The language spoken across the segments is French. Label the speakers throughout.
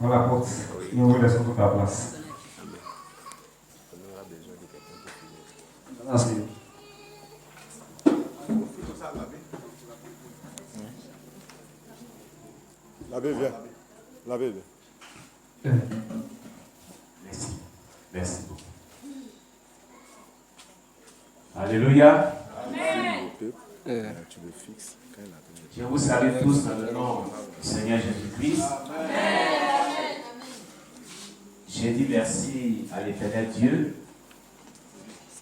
Speaker 1: On la porte et on vous laisse toute la place. Merci.
Speaker 2: L'abbé, viens. L'abbé, viens.
Speaker 3: Merci. Merci beaucoup. Alléluia.
Speaker 2: Amen. Tu le fixes.
Speaker 3: Je vous salue tous dans le nom du Seigneur Jésus-Christ. J'ai dit merci à l'Éternel Dieu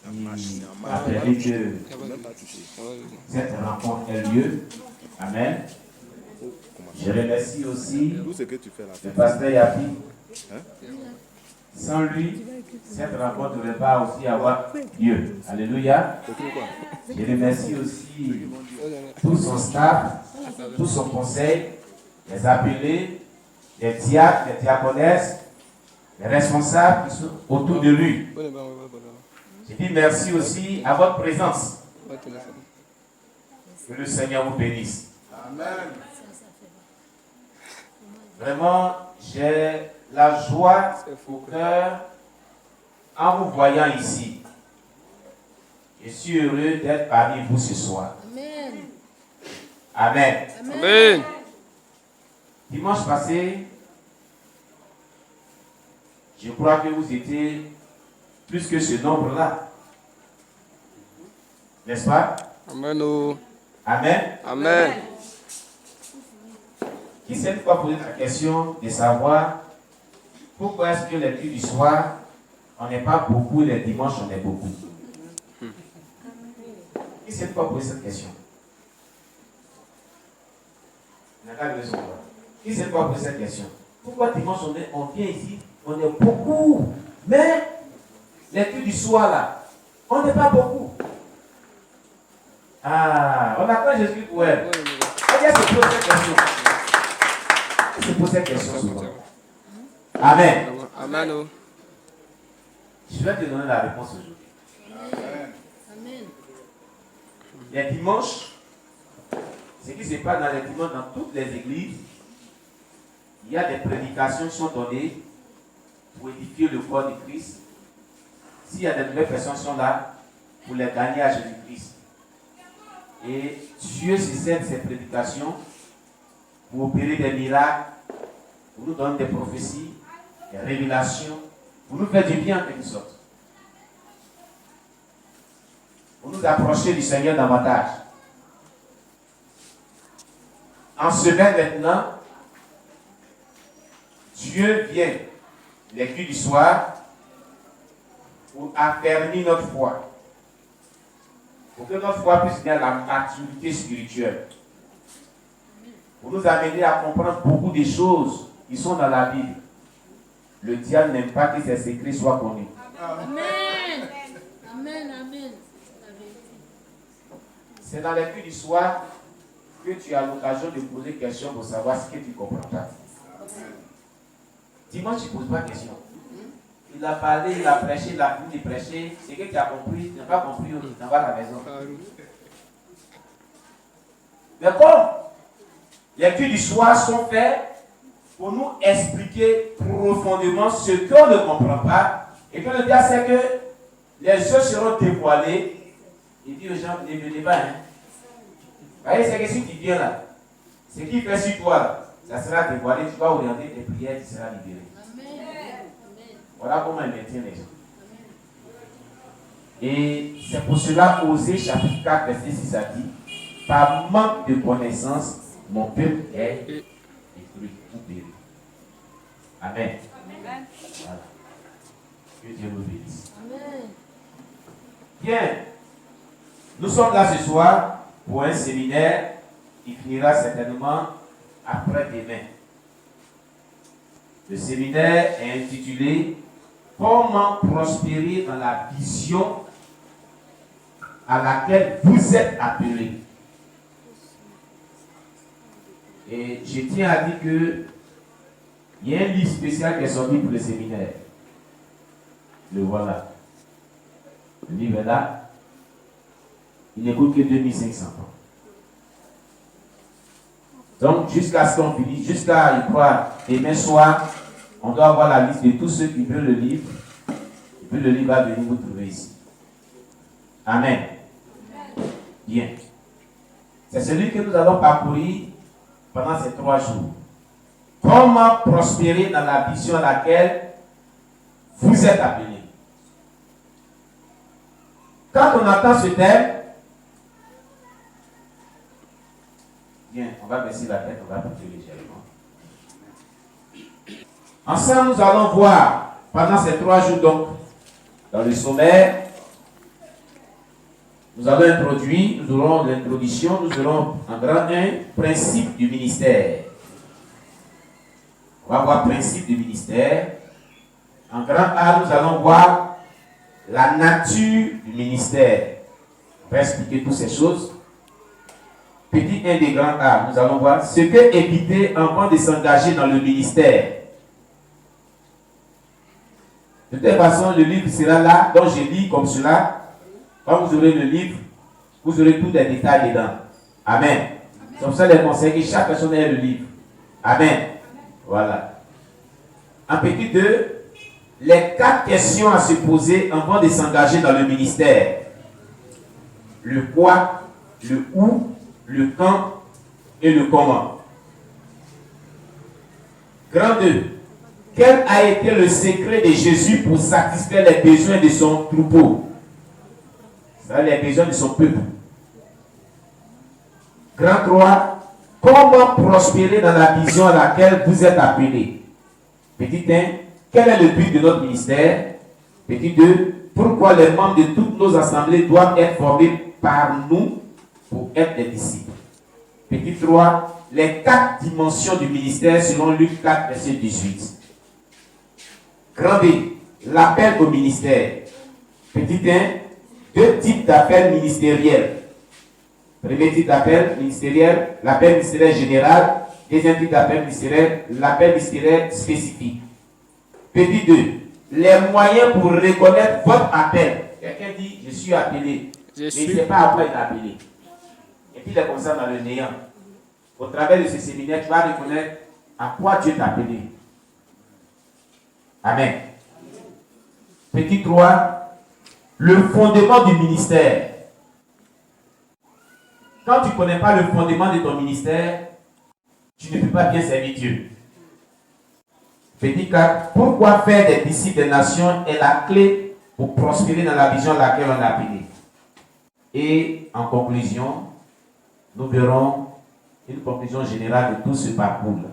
Speaker 3: qui a permis que cette rencontre ait lieu. Amen. Je remercie aussi le pasteur Yapi. Sans lui, cette rencontre ne devrait pas aussi avoir lieu. Alléluia. Je remercie aussi tout son staff, tout son conseil, les appelés, les diacres, les diaconesses, les responsables qui sont autour de lui. Je dis merci aussi à votre présence. Que le Seigneur vous bénisse.
Speaker 2: Amen.
Speaker 3: Vraiment, j'ai la joie au cœur en vous voyant ici. Je suis heureux d'être parmi vous ce soir.
Speaker 4: Amen.
Speaker 3: Amen.
Speaker 4: Amen.
Speaker 3: Dimanche passé, je crois que vous étiez plus que ce nombre-là. N'est-ce pas?
Speaker 4: Amen.
Speaker 3: Amen.
Speaker 4: Amen.
Speaker 3: Qui s'est une fois posé la question de savoir pourquoi est-ce que les cultes du soir, on n'est pas beaucoup et les dimanches, on est beaucoup? Qui s'est une fois posé cette question? Qui s'est une fois posé cette question? Pourquoi dimanche, on vient ici, on est beaucoup, mais les cultes du soir là, on n'est pas beaucoup? Ah, on attend Jésus pour elle. Elle se pose cette question. Elle se pose cette question souvent. Amen.
Speaker 4: Amen.
Speaker 3: Je vais te donner la réponse aujourd'hui.
Speaker 4: Amen.
Speaker 3: Les dimanches, ce qui se passe dans les dimanches, dans toutes les églises, il y a des prédications qui sont données pour édifier le corps de Christ. S'il y a de nouvelles personnes qui sont là, pour les gagner à Jésus-Christ. Et Dieu se sert de ces prédications pour opérer des miracles, pour nous donner des prophéties, des révélations, pour nous faire du bien en quelque sorte. Pour nous approcher du Seigneur davantage. En semaine maintenant, Dieu vient, les cultes du soir, pour affermir notre foi. Pour que notre foi puisse gagner la maturité spirituelle. Pour nous amener à comprendre beaucoup de choses qui sont dans la Bible. Le diable n'aime pas que ses secrets soient connus.
Speaker 4: Amen. Amen. Amen.
Speaker 3: C'est dans les cultes du soir que tu as l'occasion de poser des questions pour savoir ce que tu ne comprends pas. Dimanche, tu ne poses pas de questions. Il a parlé, il a prêché, il a fini de prêcher. C'est que tu as compris, tu n'as pas compris, tu t'en vas à la maison. Mais comme les cultes du soir sont faits pour nous expliquer profondément ce qu'on ne comprend pas, et que le diable sait que les choses seront dévoilées, il dit aux gens, ne venez pas. Hein. Vous voyez, c'est que si tu viens là, ce qui fait sur toi, ça sera dévoilé, tu vas orienter tes prières, tu seras libéré. Voilà comment il maintient les gens. Et c'est pour cela, Osée chapitre 4, verset 6 a dit, par manque de connaissance, mon peuple est détruit ou péri. Amen. Voilà. Que Dieu nous bénisse. Bien. Nous sommes là ce soir pour un séminaire qui finira certainement après-demain. Le séminaire est intitulé Comment prospérer dans la vision à laquelle vous êtes appelés. Et je tiens à dire que il y a un livre spécial qui est sorti pour le séminaire. Le voilà. Le livre est là. Il ne coûte que 2500 francs. Donc, jusqu'à ce qu'on finisse, jusqu'à, je crois, demain soir, On doit avoir la liste de tous ceux qui veulent le livre. Et puis le livre va venir vous trouver ici. Amen. Bien. C'est celui que nous allons parcourir pendant ces 3 jours. Comment prospérer dans la vision à laquelle vous êtes appelés. Quand on entend ce thème, bien, on va baisser la tête, on va prier légèrement. Ensemble, nous allons voir pendant ces 3 jours, donc, dans le sommaire, nous allons introduire, nous aurons l'introduction, nous aurons en grand 1, principe du ministère. On va voir principe du ministère. En grand A, nous allons voir la nature du ministère. On va expliquer toutes ces choses. Petit 1 des grands A, nous allons voir ce que éviter avant de s'engager dans le ministère. De toute façon, le livre sera là, donc je lis comme cela. Quand vous aurez le livre, vous aurez tous les détails dedans. Amen. C'est pour ça les conseils que chaque personne ait le livre. Amen. Voilà. En petit 2, les 4 questions à se poser avant de s'engager dans le ministère. Le quoi, le où, le quand et le comment. Grand 2. Quel a été le secret de Jésus pour satisfaire les besoins de son troupeau? C'est-à-dire les besoins de son peuple. Grand 3. Comment prospérer dans la vision à laquelle vous êtes appelés? Petit 1. Quel est le but de notre ministère? Petit 2. Pourquoi les membres de toutes nos assemblées doivent être formés par nous pour être des disciples? Petit 3. Les 4 dimensions du ministère selon Luc 4, verset 18. Grand B. L'appel au ministère. Petit 1. 2 types d'appels ministériels. Premier type d'appel ministériel, l'appel ministériel général. Deuxième type d'appel ministériel, l'appel ministériel spécifique. Petit 2. Les moyens pour reconnaître votre appel. Quelqu'un dit, je suis appelé. Mais il ne sait pas à quoi il est appelé. Et puis il est comme ça dans le néant. Au travers de ce séminaire, tu vas reconnaître à quoi Dieu t'a appelé. Amen. Petit 3. Le fondement du ministère. Quand tu ne connais pas le fondement de ton ministère, tu ne peux pas bien servir Dieu. Petit 4. Pourquoi faire des disciples des nations est la clé pour prospérer dans la vision à laquelle on est appelé. Et en conclusion, nous verrons une conclusion générale de tout ce parcours-là.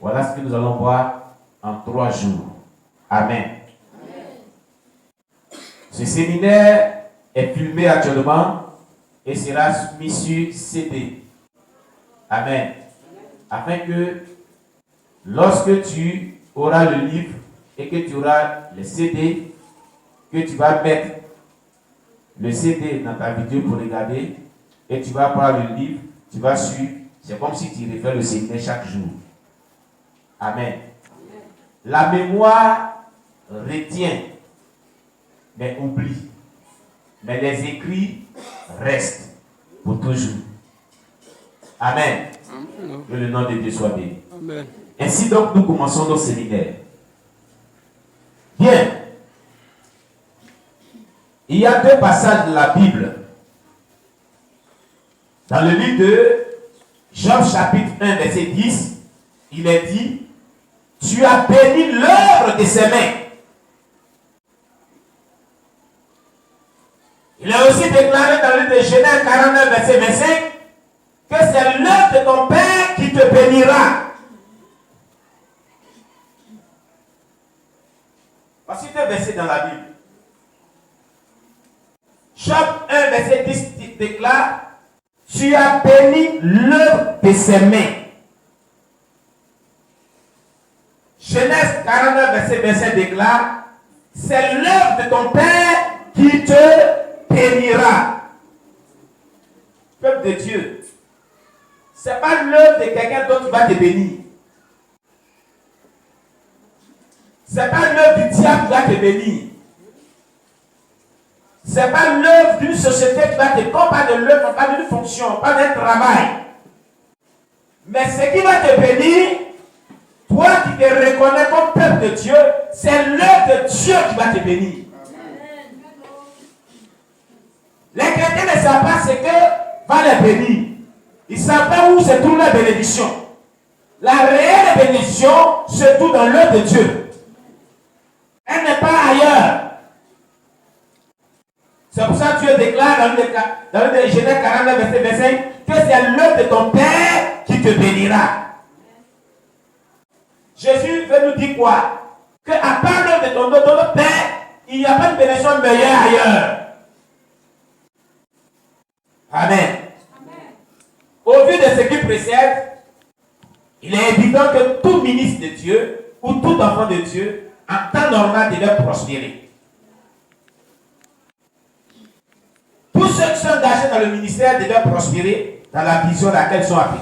Speaker 3: Voilà ce que nous allons voir en 3 jours. Amen. Ce séminaire est filmé actuellement et sera mis sur CD. Amen. Afin que lorsque tu auras le livre et que tu auras le CD, que tu vas mettre le CD dans ta vidéo pour regarder et tu vas prendre le livre, tu vas suivre. C'est comme si tu refais le séminaire chaque jour. Amen. La mémoire retient, mais oublie. Mais les écrits restent pour toujours. Amen. Que le nom de Dieu soit béni.
Speaker 4: Amen.
Speaker 3: Ainsi donc, nous commençons nos séminaires. Bien. Il y a 2 passages de la Bible. Dans le livre de Job chapitre 1, verset 10, il est dit, tu as béni l'œuvre de ses mains. Il est aussi déclaré dans le livre de Genèse 49, verset 25, que c'est l'œuvre de ton Père qui te bénira. Voici 2 versets dans la Bible. Job 1, verset 10 déclare, tu as béni l'œuvre de ses mains. Genèse 49, verset 25 déclare, c'est l'œuvre de ton Père qui te bénira. Peuple de Dieu, ce n'est pas l'œuvre de quelqu'un d'autre qui va te bénir. Ce n'est pas l'œuvre du diable qui va te bénir. Ce n'est pas l'œuvre d'une société qui va te bénir. Pas de l'œuvre, pas d'une fonction, pas d'un travail. Mais ce qui va te bénir, toi qui te reconnais comme l'œuvre de Dieu, c'est l'œuvre de Dieu qui va te bénir. Les chrétiens ne savent pas ce que va les bénir. Ils ne savent pas où se trouve la bénédiction. La réelle bénédiction se trouve dans l'œuvre de Dieu. Elle n'est pas ailleurs. C'est pour ça que Dieu déclare dans le Genèse 49, verset 25, que c'est l'œuvre de ton Père qui te bénira. Jésus veut nous dire quoi? Que à part l'œuvre de ton Père, il n'y a pas de bénédiction meilleure ailleurs. Amen. Au vu de ce qui précède, il est évident que tout ministre de Dieu ou tout enfant de Dieu, en temps normal, devait prospérer. Tous ceux qui sont engagés dans le ministère devaient prospérer dans la vision à laquelle ils sont appelés.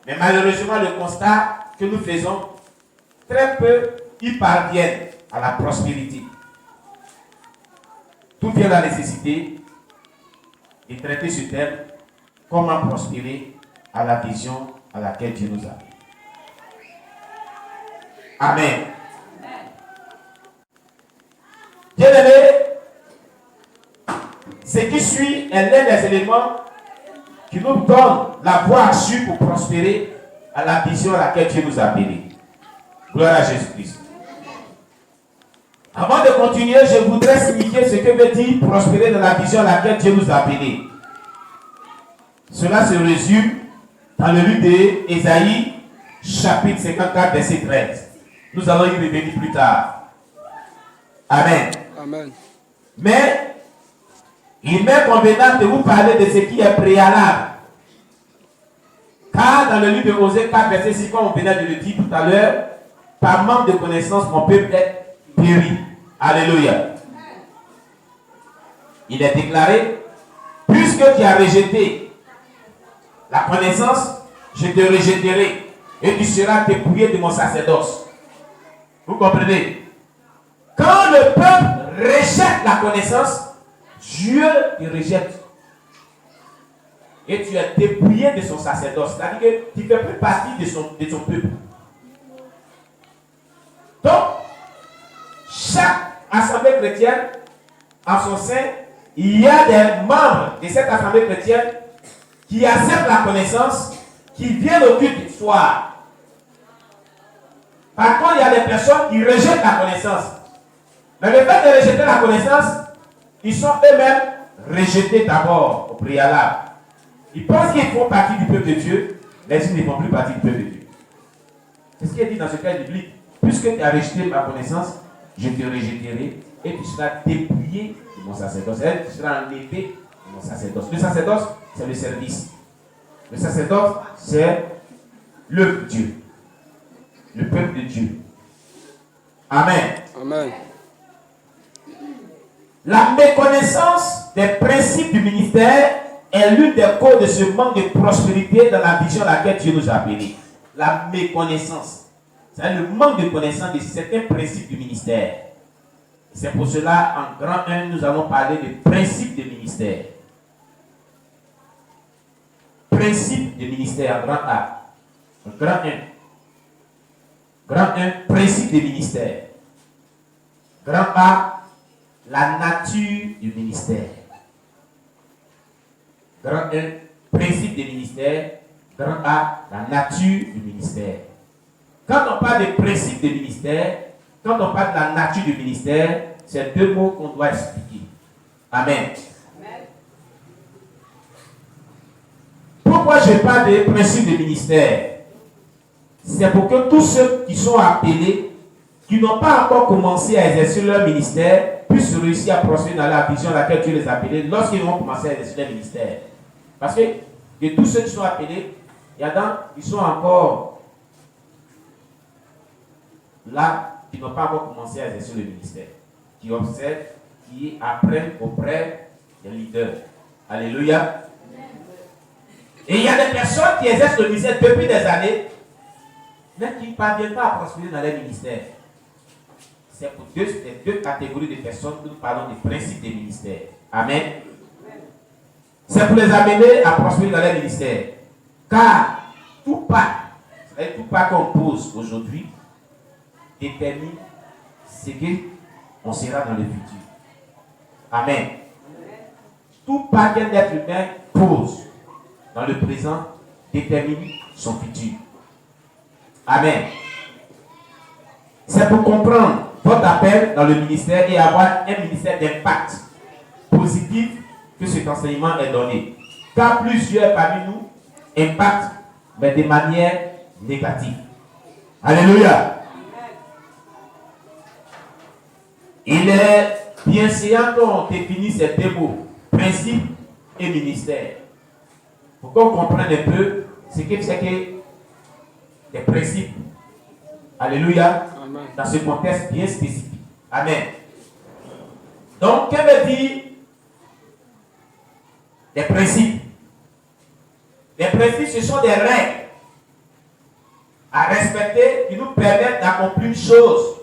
Speaker 3: Mais malheureusement, le constat que nous faisons, très peu y parviennent à la prospérité. Tout vient de la nécessité de traiter ce thème, comment prospérer à la vision à laquelle Dieu nous a appelés. Amen. Bien-aimé, ce qui suit est l'un des éléments qui nous donne la voie à suivre pour prospérer à la vision à laquelle Dieu nous a appelés. Gloire à Jésus-Christ. Avant de continuer, je voudrais signifier ce que veut dire prospérer dans la vision à laquelle Dieu nous a appelés. Cela se résume dans le livre d'Ésaïe, chapitre 54, verset 13. Nous allons y revenir plus tard. Amen.
Speaker 4: Amen.
Speaker 3: Mais il m'est convenable de vous parler de ce qui est préalable. Car dans le livre de Osée 4, verset 6, comme on venait de le dire tout à l'heure, par manque de connaissance, mon peuple est péri. Alléluia. Il est déclaré, puisque tu as rejeté la connaissance, je te rejetterai et tu seras dépouillé de mon sacerdoce. Vous comprenez? Quand le peuple rejette la connaissance, Dieu te rejette. Et tu es dépouillé de son sacerdoce. C'est-à-dire que tu ne fais plus partie de son peuple. Donc, chaque assemblée chrétienne, en son sein, il y a des membres de cette assemblée chrétienne qui acceptent la connaissance, qui viennent au culte du soir. Par contre, il y a des personnes qui rejettent la connaissance. Mais le fait de rejeter la connaissance, ils sont eux-mêmes rejetés d'abord au préalable. Ils pensent qu'ils font partie du peuple de Dieu, mais ils ne font plus partie du peuple de Dieu. C'est ce qu'il dit dans ce cas biblique. Puisque tu as rejeté ma connaissance, je te rejetterai et tu seras dépouillé de mon sacerdoce. Tu seras enlevé de mon sacerdoce. Le sacerdoce, c'est le service. Le sacerdoce, c'est le Dieu. Le peuple de Dieu. Amen.
Speaker 4: Amen.
Speaker 3: La méconnaissance des principes du ministère est l'une des causes de ce manque de prospérité dans la vision à laquelle Dieu nous a appelés. La méconnaissance. C'est le manque de connaissance de certains principes du ministère. C'est pour cela, en grand 1, nous allons parler de principes de ministère. Principes de ministère, en grand A. En grand 1. Grand 1, principe de ministère. Grand A, la nature du ministère. Grand 1, principe de ministère. Grand A, la nature du ministère. Quand on parle de principe de ministère, quand on parle de la nature du ministère, c'est deux mots qu'on doit expliquer. Amen. Pourquoi je parle de principe de ministère? C'est pour que tous ceux qui sont appelés, qui n'ont pas encore commencé à exercer leur ministère, puissent réussir à prospérer dans la vision à laquelle Dieu les a appelés lorsqu'ils vont commencer à exercer leur ministère. Parce que de tous ceux qui sont appelés, il y en a qui sont encore là, qui n'ont pas encore commencé à exercer le ministère, qui observent, qui apprennent auprès des leaders. Alléluia. Et il y a des personnes qui exercent le ministère depuis des années, mais qui ne parviennent pas à prospérer dans leur ministère. C'est pour les deux catégories de personnes que nous parlons des principes des ministères. Amen. C'est pour les amener à prospérer dans leur ministère. Car tout pas qu'on pose aujourd'hui détermine ce qu'on sera dans le futur. Amen. Tout paquet d'être humain pose dans le présent détermine son futur. Amen. C'est pour comprendre votre appel dans le ministère et avoir un ministère d'impact positif que cet enseignement est donné. Car plusieurs parmi nous impactent, mais de manière négative. Alléluia. Il est bien séant qu'on définisse ces deux mots, principe et ministère. Pour qu'on comprenne un peu ce que c'est que des principes. Alléluia.
Speaker 4: Amen.
Speaker 3: Dans ce contexte bien spécifique. Amen. Donc, que veut dire des principes? Les principes, ce sont des règles à respecter qui nous permettent d'accomplir une chose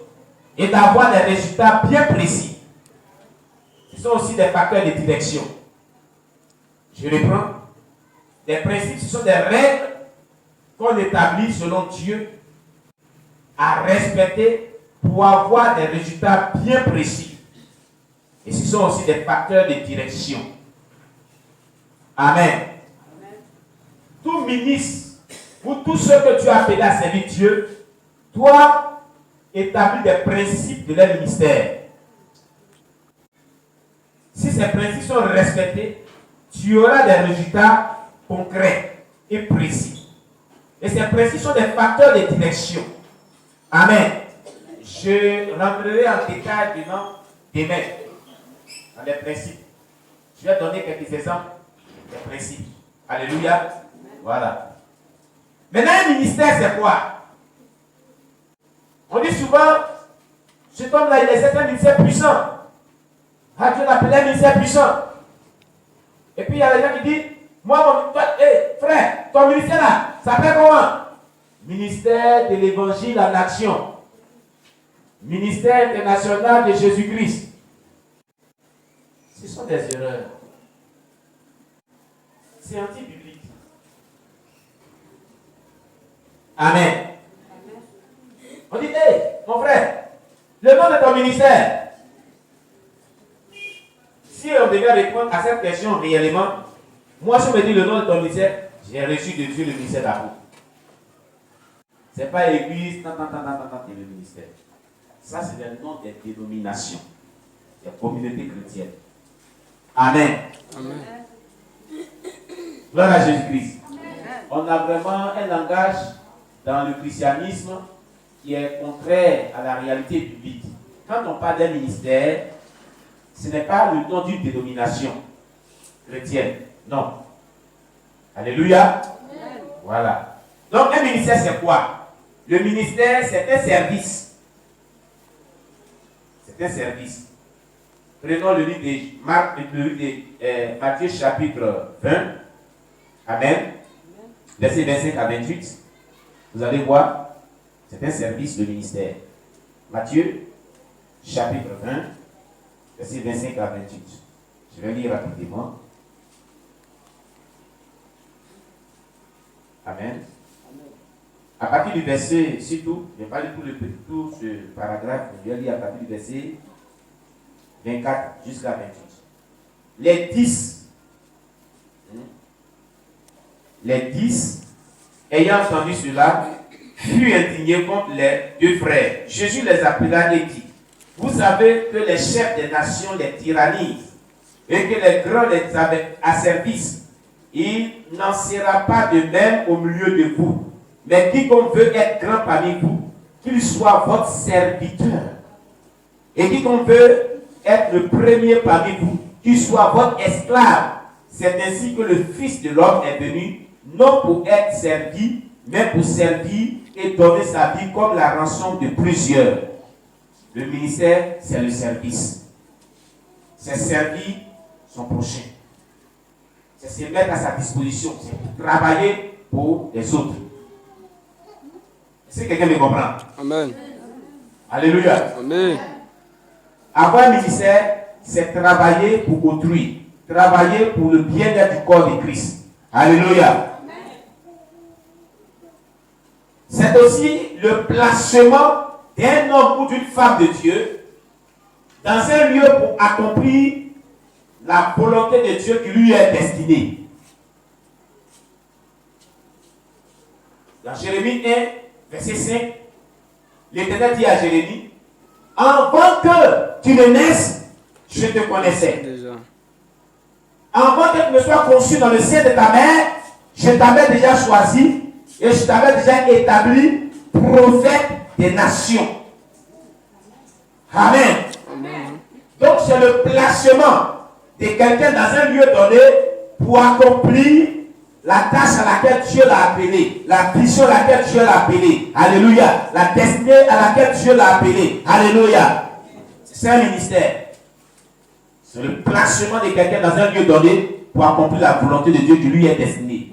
Speaker 3: et d'avoir des résultats bien précis. Ce sont aussi des facteurs de direction. Je reprends. Les principes, ce sont des règles qu'on établit selon Dieu à respecter pour avoir des résultats bien précis. Et ce sont aussi des facteurs de direction. Amen. Tout ministre ou tout ce que tu as appelé à servir Dieu doit établir des principes de leur ministère. Si ces principes sont respectés, tu auras des résultats concrets et précis. Et ces principes sont des facteurs de direction. Amen. Je rentrerai en détail demain dans les principes. Je vais donner quelques exemples des principes. Alléluia. Voilà. Maintenant, un ministère, c'est quoi? On dit souvent, cet homme-là, il est un ministère puissant. Ah, Dieu l'appelait un ministère puissant. Et puis, il y a des gens qui disent, moi, frère, ton ministère là, ça s'appelle comment? Ministère de l'évangile en action. Ministère international de Jésus-Christ. Ce sont des erreurs. C'est anti-biblique. Amen. On dit, hey, mon frère, le nom de ton ministère. Si on devait répondre à cette question réellement, moi, si on me dit le nom de ton ministère, j'ai reçu de Dieu le ministère d'Apôtre. Ce n'est pas l'église, c'est le ministère. Ça, c'est le nom des dénominations, des communautés chrétiennes. Amen.
Speaker 4: Amen.
Speaker 3: Gloire à Jésus-Christ. On a vraiment un langage dans le christianisme qui est contraire à la réalité biblique. Quand on parle d'un ministère, ce n'est pas le nom d'une dénomination chrétienne. Non. Alléluia. Voilà. Donc, un ministère, c'est quoi? Le ministère, c'est un service. C'est un service. Prenons le livre de Matthieu chapitre 20. Amen. Verset 25 à 28. Vous allez voir, c'est un service de ministère. Matthieu chapitre 20, verset 25 à 28. Je vais lire rapidement. Amen. À partir du verset, surtout, je vais pas lire tout ce paragraphe, je vais lire à partir du verset 24 jusqu'à 28. Les 10, ayant entendu cela, furent indignés contre les deux frères. Jésus les appela et dit, vous savez que les chefs des nations les tyrannisent et que les grands les asservissent. Il n'en sera pas de même au milieu de vous. Mais quiconque veut être grand parmi vous, qu'il soit votre serviteur. Et quiconque veut être le premier parmi vous, qu'il soit votre esclave. C'est ainsi que le Fils de l'homme est venu, non pour être servi, mais pour servir et donner sa vie comme la rançon de plusieurs. Le ministère, c'est le service. C'est servir son prochain. C'est se mettre à sa disposition. C'est travailler pour les autres. Si quelqu'un me comprend.
Speaker 4: Amen.
Speaker 3: Alléluia.
Speaker 4: Amen.
Speaker 3: Avoir un ministère, c'est travailler pour autrui. Travailler pour le bien-être du corps de Christ. Alléluia. C'est aussi le placement d'un homme ou d'une femme de Dieu dans un lieu pour accomplir la volonté de Dieu qui lui est destinée. Dans Jérémie 1, verset 5, l'Éternel dit à Jérémie, avant que tu ne naisses, je te connaissais.
Speaker 4: Déjà.
Speaker 3: Avant que tu ne sois conçu dans le sein de ta mère, je t'avais déjà choisi et je t'avais déjà établi prophète des nations. Amen.
Speaker 4: Amen.
Speaker 3: Donc c'est le placement de quelqu'un dans un lieu donné pour accomplir la tâche à laquelle Dieu l'a appelé, la vision à laquelle Dieu l'a appelé. Alléluia. La destinée à laquelle Dieu l'a appelé. Alléluia. C'est un ministère. C'est le placement de quelqu'un dans un lieu donné pour accomplir la volonté de Dieu qui lui est destinée.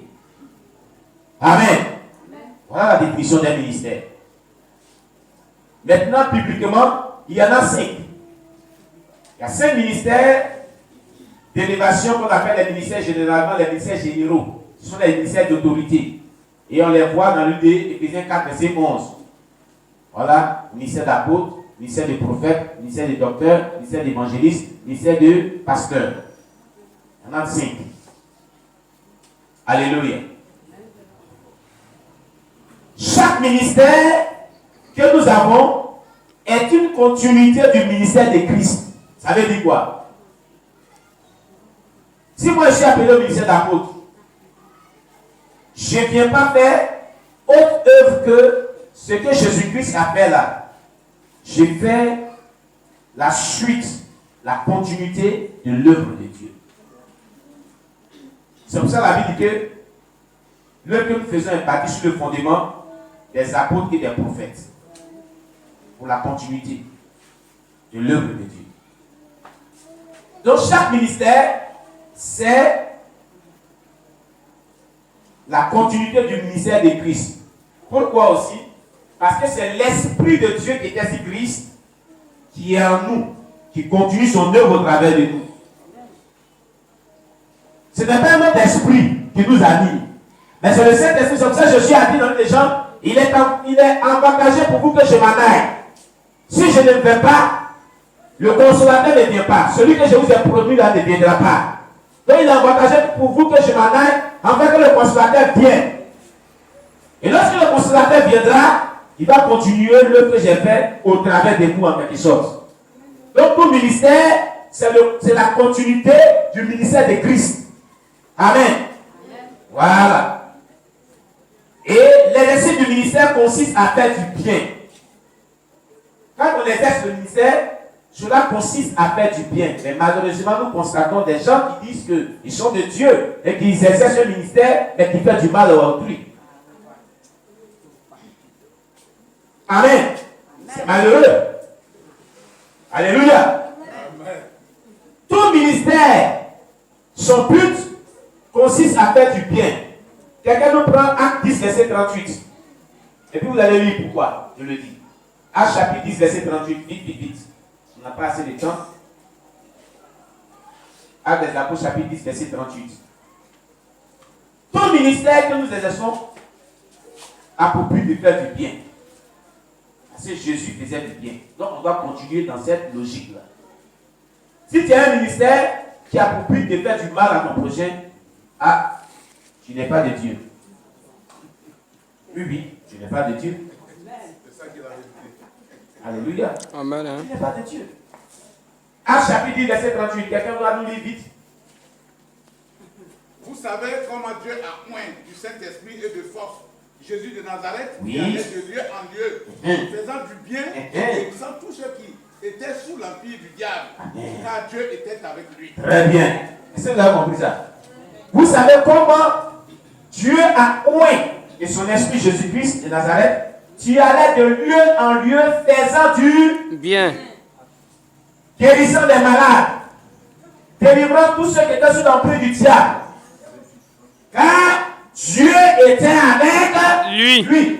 Speaker 3: Amen. Voilà la définition d'un ministère. Maintenant, publiquement, il y en a 5. Il y a 5 ministères d'élévation qu'on appelle les ministères généralement les ministères généraux. Ce sont les ministères d'autorité. Et on les voit dans l'UD, Éphésiens 4, verset 11. Voilà, ministère d'apôtre, ministère de prophète, ministère de docteur, ministère d'évangéliste, ministère de pasteur. Il y en a 5. Alléluia. Chaque ministère que nous avons est une continuité du ministère de Christ. Ça veut dire quoi? Si moi je suis appelé au ministère d'apôtre, je ne viens pas faire autre œuvre que ce que Jésus-Christ a fait là. Je fais la suite, la continuité de l'œuvre de Dieu. C'est pour ça que la Bible dit que l'œuvre que nous faisons est bâtie sur le fondement des apôtres et des prophètes. Pour la continuité de l'œuvre de Dieu. Donc chaque ministère, c'est la continuité du ministère de Christ. Pourquoi aussi? Parce que c'est l'Esprit de Dieu qui est ainsi Christ, qui est en nous, qui continue son œuvre au travers de nous. Ce n'est pas un autre esprit qui nous anime, mais c'est le Saint-Esprit. C'est pour ça que je suis à dire dans les gens, il est avantageux pour vous que je m'en aille. Si je ne vais pas, le consolateur ne vient pas. Celui que je vous ai produit là ne viendra pas. Donc il est avantageux pour vous que je m'en aille, afin que le consolateur vienne. Et lorsque le consolateur viendra, il va continuer l'œuvre que j'ai fait au travers de vous en quelque sorte. Donc tout ministère, c'est la continuité du ministère de Christ. Amen. Voilà. Et l'exercice du ministère consiste à faire du bien. Quand on exerce le ministère, cela consiste à faire du bien. Mais malheureusement, nous constatons des gens qui disent qu'ils sont de Dieu et qu'ils exercent le ministère, mais qui font du mal à autrui. Amen. C'est malheureux. Alléluia. Amen. Tout ministère, son but consiste à faire du bien. Quelqu'un nous prend Acte 10, verset 38. Et puis vous allez lire pourquoi, je le dis. Acte chapitre 10, verset 38. Vite. On n'a pas assez de temps. Acte des Apôtres, chapitre 10, verset 38. Tout ministère que nous exerçons a pour but de faire du bien. Parce que Jésus faisait du bien. Donc on doit continuer dans cette logique-là. Si tu as un ministère qui a pour but de faire du mal à ton prochain, tu n'es pas de Dieu. Oui, tu n'es pas de Dieu.
Speaker 2: C'est ça qui est la vérité.
Speaker 3: Alléluia.
Speaker 4: Amen. Hein?
Speaker 3: Tu n'es pas de Dieu. Acte chapitre 10, verset 38. Quelqu'un doit nous lire vite.
Speaker 5: Vous savez comment Dieu a oint du Saint-Esprit et de force Jésus de Nazareth,
Speaker 3: Oui.
Speaker 5: qui allait de lieu en lieu, faisant du bien et guérissant tous ceux qui étaient sous l'empire du diable, car Dieu était avec lui.
Speaker 3: Très bien. Est-ce que vous avez compris ça? Vous savez comment Dieu a oint de son esprit Jésus-Christ de Nazareth, tu allais de lieu en lieu faisant du
Speaker 4: Bien.
Speaker 3: guérissant des malades, délivrant tous ceux qui étaient sous l'emprise du diable. Car Dieu était avec lui.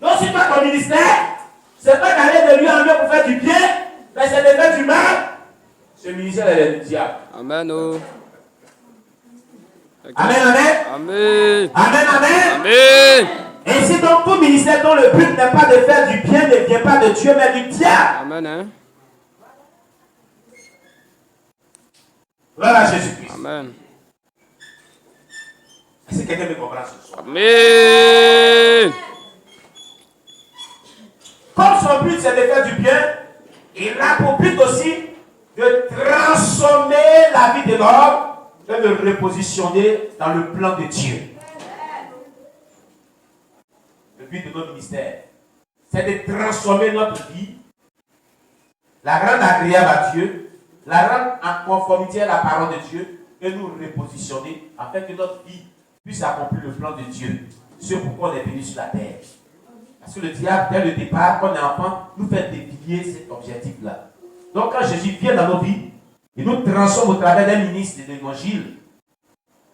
Speaker 3: Donc si toi ton ministère, c'est pas d'aller de lieu en lieu pour faire du bien, mais c'est de faire du mal, ce ministère est du diable.
Speaker 4: Amen. Oh.
Speaker 3: Amen, amen.
Speaker 4: Amen.
Speaker 3: Amen, amen.
Speaker 4: Amen.
Speaker 3: Ainsi donc tout ministère dont le but n'est pas de faire du bien ne vient pas de Dieu, mais du diable.
Speaker 4: Amen. Hein?
Speaker 3: Voilà Jésus-Christ.
Speaker 4: Amen.
Speaker 3: Est-ce que quelqu'un me comprend ce soir?
Speaker 4: Amen.
Speaker 3: Comme son but c'est de faire du bien, il a pour but aussi de transformer la vie de l'homme et de le repositionner dans le plan de Dieu. Le but de notre ministère, c'est de transformer notre vie, la rendre agréable à Dieu, la rendre en conformité à la parole de Dieu et nous repositionner afin que notre vie puisse accomplir le plan de Dieu. Ce pourquoi on est venu sur la terre. Parce que le diable, dès le départ, quand on est enfant, nous fait dévier cet objectif-là. Donc quand Jésus vient dans nos vies, il nous transforme au travers d'un ministre de l'évangile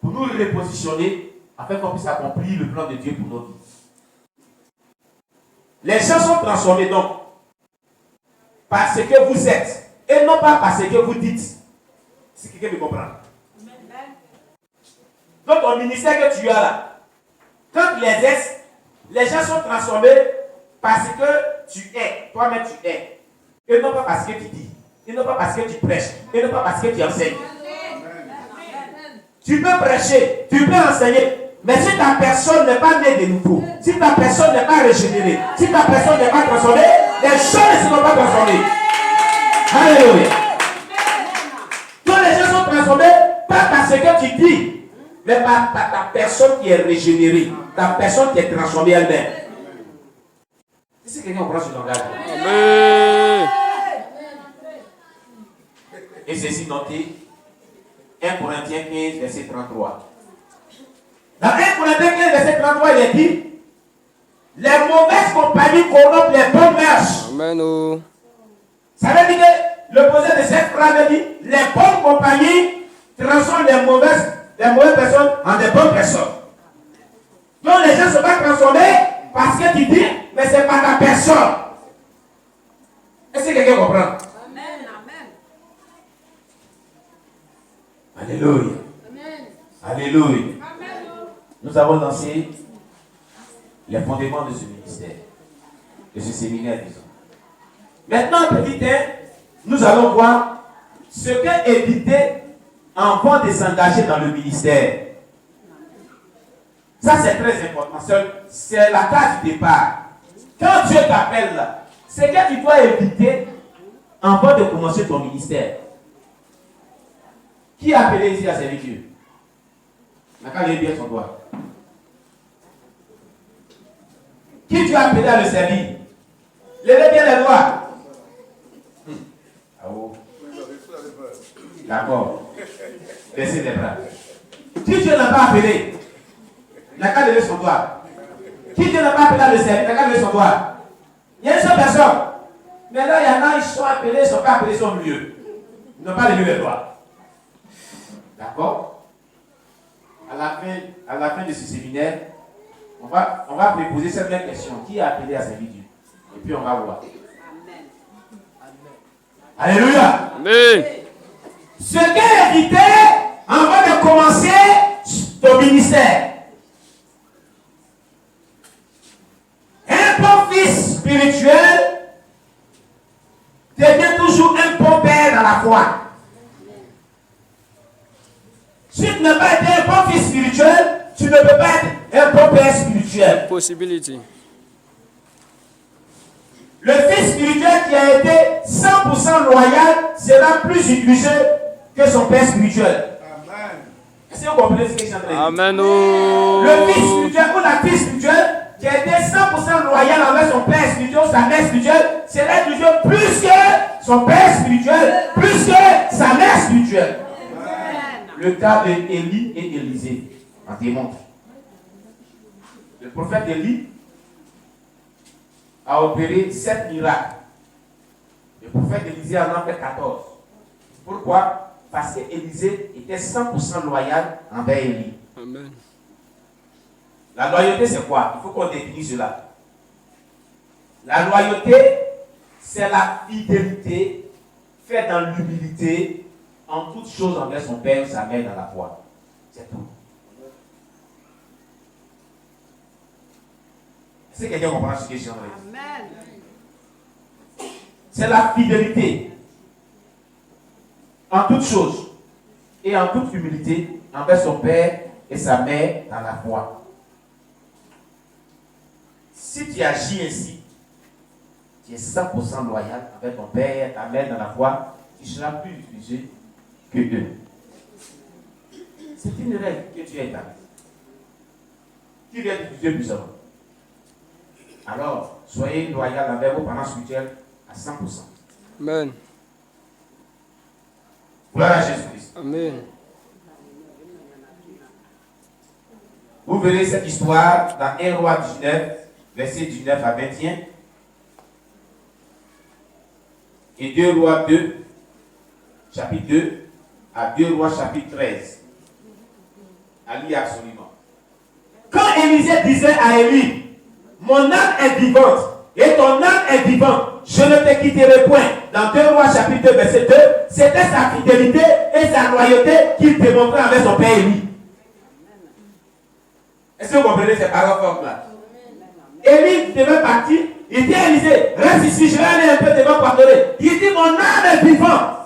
Speaker 3: pour nous repositionner afin qu'on puisse accomplir le plan de Dieu pour nos vies. Les gens sont transformés donc parce que vous êtes et non pas parce que vous dites. Si quelqu'un me comprend. Donc ton ministère que tu as là, quand tu l'exerces, les gens sont transformés parce que tu es, toi-même tu es. Et non pas parce que tu dis. Et non pas parce que tu prêches. Et non pas parce que tu enseignes. Tu peux prêcher, tu peux enseigner. Mais si ta personne n'est pas née de nouveau, si ta personne n'est pas régénérée, si ta personne n'est pas transformée, les choses ne seront pas transformées. Alléluia. Quand les gens sont transformés, pas parce que tu dis, mais par ta personne qui est régénérée, ta personne qui est transformée elle-même. Si quelqu'un comprend ce langage.
Speaker 4: Amen.
Speaker 3: Et ceci noté, 1 Corinthiens 15, verset 33. Dans 1 Corinthiens 15, verset 33, il est dit, les mauvaises compagnies corrompent les bonnes mœurs.
Speaker 4: Amen. Oh.
Speaker 3: Ça veut dire que l'opposé de cette phrase dit, les bonnes compagnies transforment les mauvaises personnes en des bonnes personnes. Donc les gens ne sont pas transformés parce que tu dis, mais c'est pas ta personne. Est-ce que quelqu'un comprend?
Speaker 6: Amen, amen.
Speaker 3: Alléluia.
Speaker 4: Amen.
Speaker 3: Alléluia.
Speaker 6: Amen.
Speaker 3: Nous avons lancé les fondements de ce ministère, de ce séminaire, disons. Maintenant, petit 1, nous allons voir ce qu'est éviter avant de s'engager dans le ministère. Ça, c'est très important. C'est la case du départ. Quand Dieu t'appelle là, c'est que tu dois éviter avant de commencer ton ministère. Qui a appelé ici à servir Dieu? Quand il bien son doigt. Qui tu as appelé à le servir? Levez bien les doigts. Ah oh. D'accord. Baissez les bras. Qui Dieu n'a pas appelé? Il n'a qu'à lever son doigt. Qui Dieu n'a pas appelé à le servir? Il n'a qu'à lever son doigt. Il y a une seule personne. Mais là, il y en a, ils sont appelés, ils ne sont pas appelés, ils sont mieux. Ils n'ont pas levé les doigts. D'accord? À la fin de ce séminaire, on va poser cette même question. Qui a appelé à servir Dieu? Et puis on va voir. Alléluia.
Speaker 4: Amen.
Speaker 3: Ce qu'est évité avant de commencer ton ministère. Un bon fils spirituel devient toujours un bon père dans la foi. Si tu n'as pas été un bon fils spirituel, tu ne peux pas être un bon père spirituel.
Speaker 4: Possibility.
Speaker 3: Le fils spirituel qui a été 100% loyal sera plus utilisé que son père spirituel.
Speaker 5: Amen.
Speaker 3: Est-ce que vous comprenez ce que je suis en train de dire?
Speaker 4: Amen. Oh.
Speaker 3: Le fils spirituel ou la fille spirituelle qui a été 100% loyal envers son père spirituel ou sa mère spirituelle sera utilisé plus que son père spirituel, plus que sa mère spirituelle. Le cas d'Élie et Élisée en démontre. Le prophète Élie a opéré 7 miracles. Le prophète Élisée en a fait 14. Pourquoi? Parce qu'Élisée était 100% loyal envers Élie.
Speaker 4: Amen.
Speaker 3: La loyauté, c'est quoi? Il faut qu'on définisse cela. La loyauté, c'est la fidélité faite dans l'humilité en toutes choses envers son père et sa mère dans la foi. C'est tout. Est-ce que quelqu'un comprend ce que je suis en train de dire?
Speaker 6: Amen.
Speaker 3: C'est la fidélité en toutes choses et en toute humilité envers son père et sa mère dans la foi. Si tu agis ainsi, tu es 100% loyal avec ton père et ta mère dans la foi, tu seras plus utilisé que eux. C'est une règle que tu as établie. Qui vient diffuser puissamment. Alors, soyez loyal envers vos parents spirituels à 100%.
Speaker 4: Amen.
Speaker 3: Gloire à Jésus-Christ.
Speaker 4: Amen.
Speaker 3: Vous verrez cette histoire dans 1 Roi 19, verset 19 à 21. Et 2 Rois 2, chapitre 2, à 2 Rois chapitre 13. À lire absolument. Quand Élisée disait à Élie, mon âme est vivante et ton âme est vivante, je ne te quitterai point. Dans 2 Rois chapitre 2, verset 2, c'était sa fidélité et sa loyauté qu'il démontrait avec son père Élie. Est-ce que vous comprenez ces paroles fortes là? Élie devait partir, il dit à Élisée, reste ici, je vais aller un peu devant pardonner. Il dit, mon âme est vivante,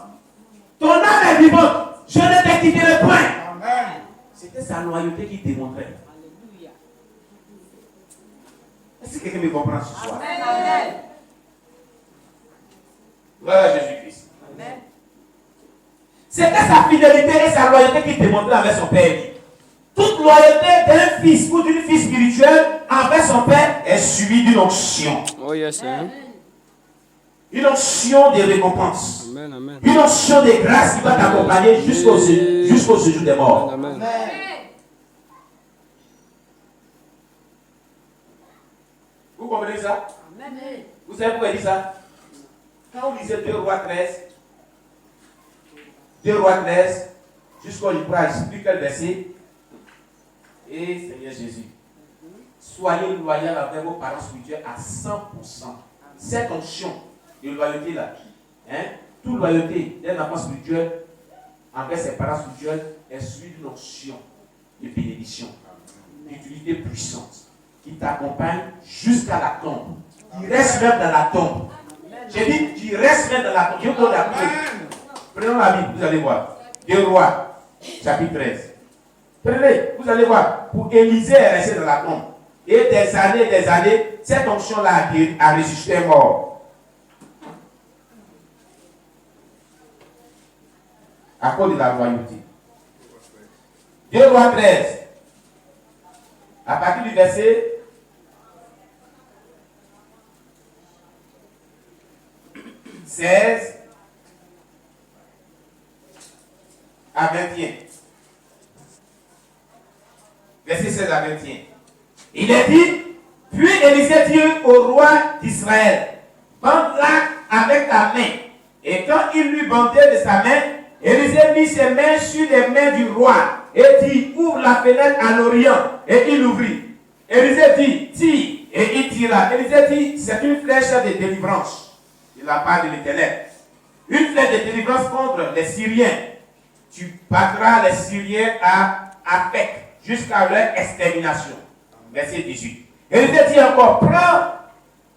Speaker 3: ton âme est vivante, je ne te quitterai point.
Speaker 5: Amen.
Speaker 3: C'était sa loyauté qu'il démontrait. Est-ce que quelqu'un me comprend ce soir?
Speaker 6: Amen.
Speaker 3: Gloire à Jésus-Christ. C'était sa fidélité et sa loyauté qu'il démontrait avec son père. Toute loyauté d'un fils ou d'une fille spirituelle envers son père est suivie d'une onction.
Speaker 4: Oh yes, hein?
Speaker 3: Une onction de récompense.
Speaker 4: Amen, amen.
Speaker 3: Une onction de grâce qui va t'accompagner jusqu'au séjour des morts.
Speaker 4: Amen.
Speaker 3: Vous comprenez ça?
Speaker 6: Amen.
Speaker 3: Vous savez pourquoi il dit ça? Quand vous lisez 2 Rois 13, 2 Rois 13, jusqu'au je pourrais expliquer quel verset. Et Seigneur Jésus, soyez loyal avec vos parents spirituels à 100%. Cette onction de loyauté là, hein, toute loyauté d'un enfant spirituel envers ses parents spirituels est suivie d'une onction de bénédiction, d'utilité puissante qui t'accompagne jusqu'à la tombe. Qui reste même dans la tombe. J'ai dit, qui reste même dans la tombe. Je vous donne la clé. Prenons la Bible, vous allez voir. 2 Rois, chapitre 13. Prenez, vous allez voir. Pour Élisée est resté dans la tombe. Et des années, cette onction-là a résisté mort. À cause de la loyauté. 2 Rois 13. À partir du verset 16 à 21. Verset 16 à 21. Il est dit, puis Élisée dit au roi d'Israël, bande-la avec ta main. Et quand il lui bandait de sa main, Élisée mit ses mains sur les mains du roi et dit, ouvre la fenêtre à l'Orient. Et il ouvrit. Élisée dit, tire. Et il tira. Élisée dit, c'est une flèche de délivrance de la part de l'Éternel. Une flèche de délivrance contre les Syriens. Tu battras les Syriens à Afek jusqu'à leur extermination. Verset 18. Élisée dit encore, prends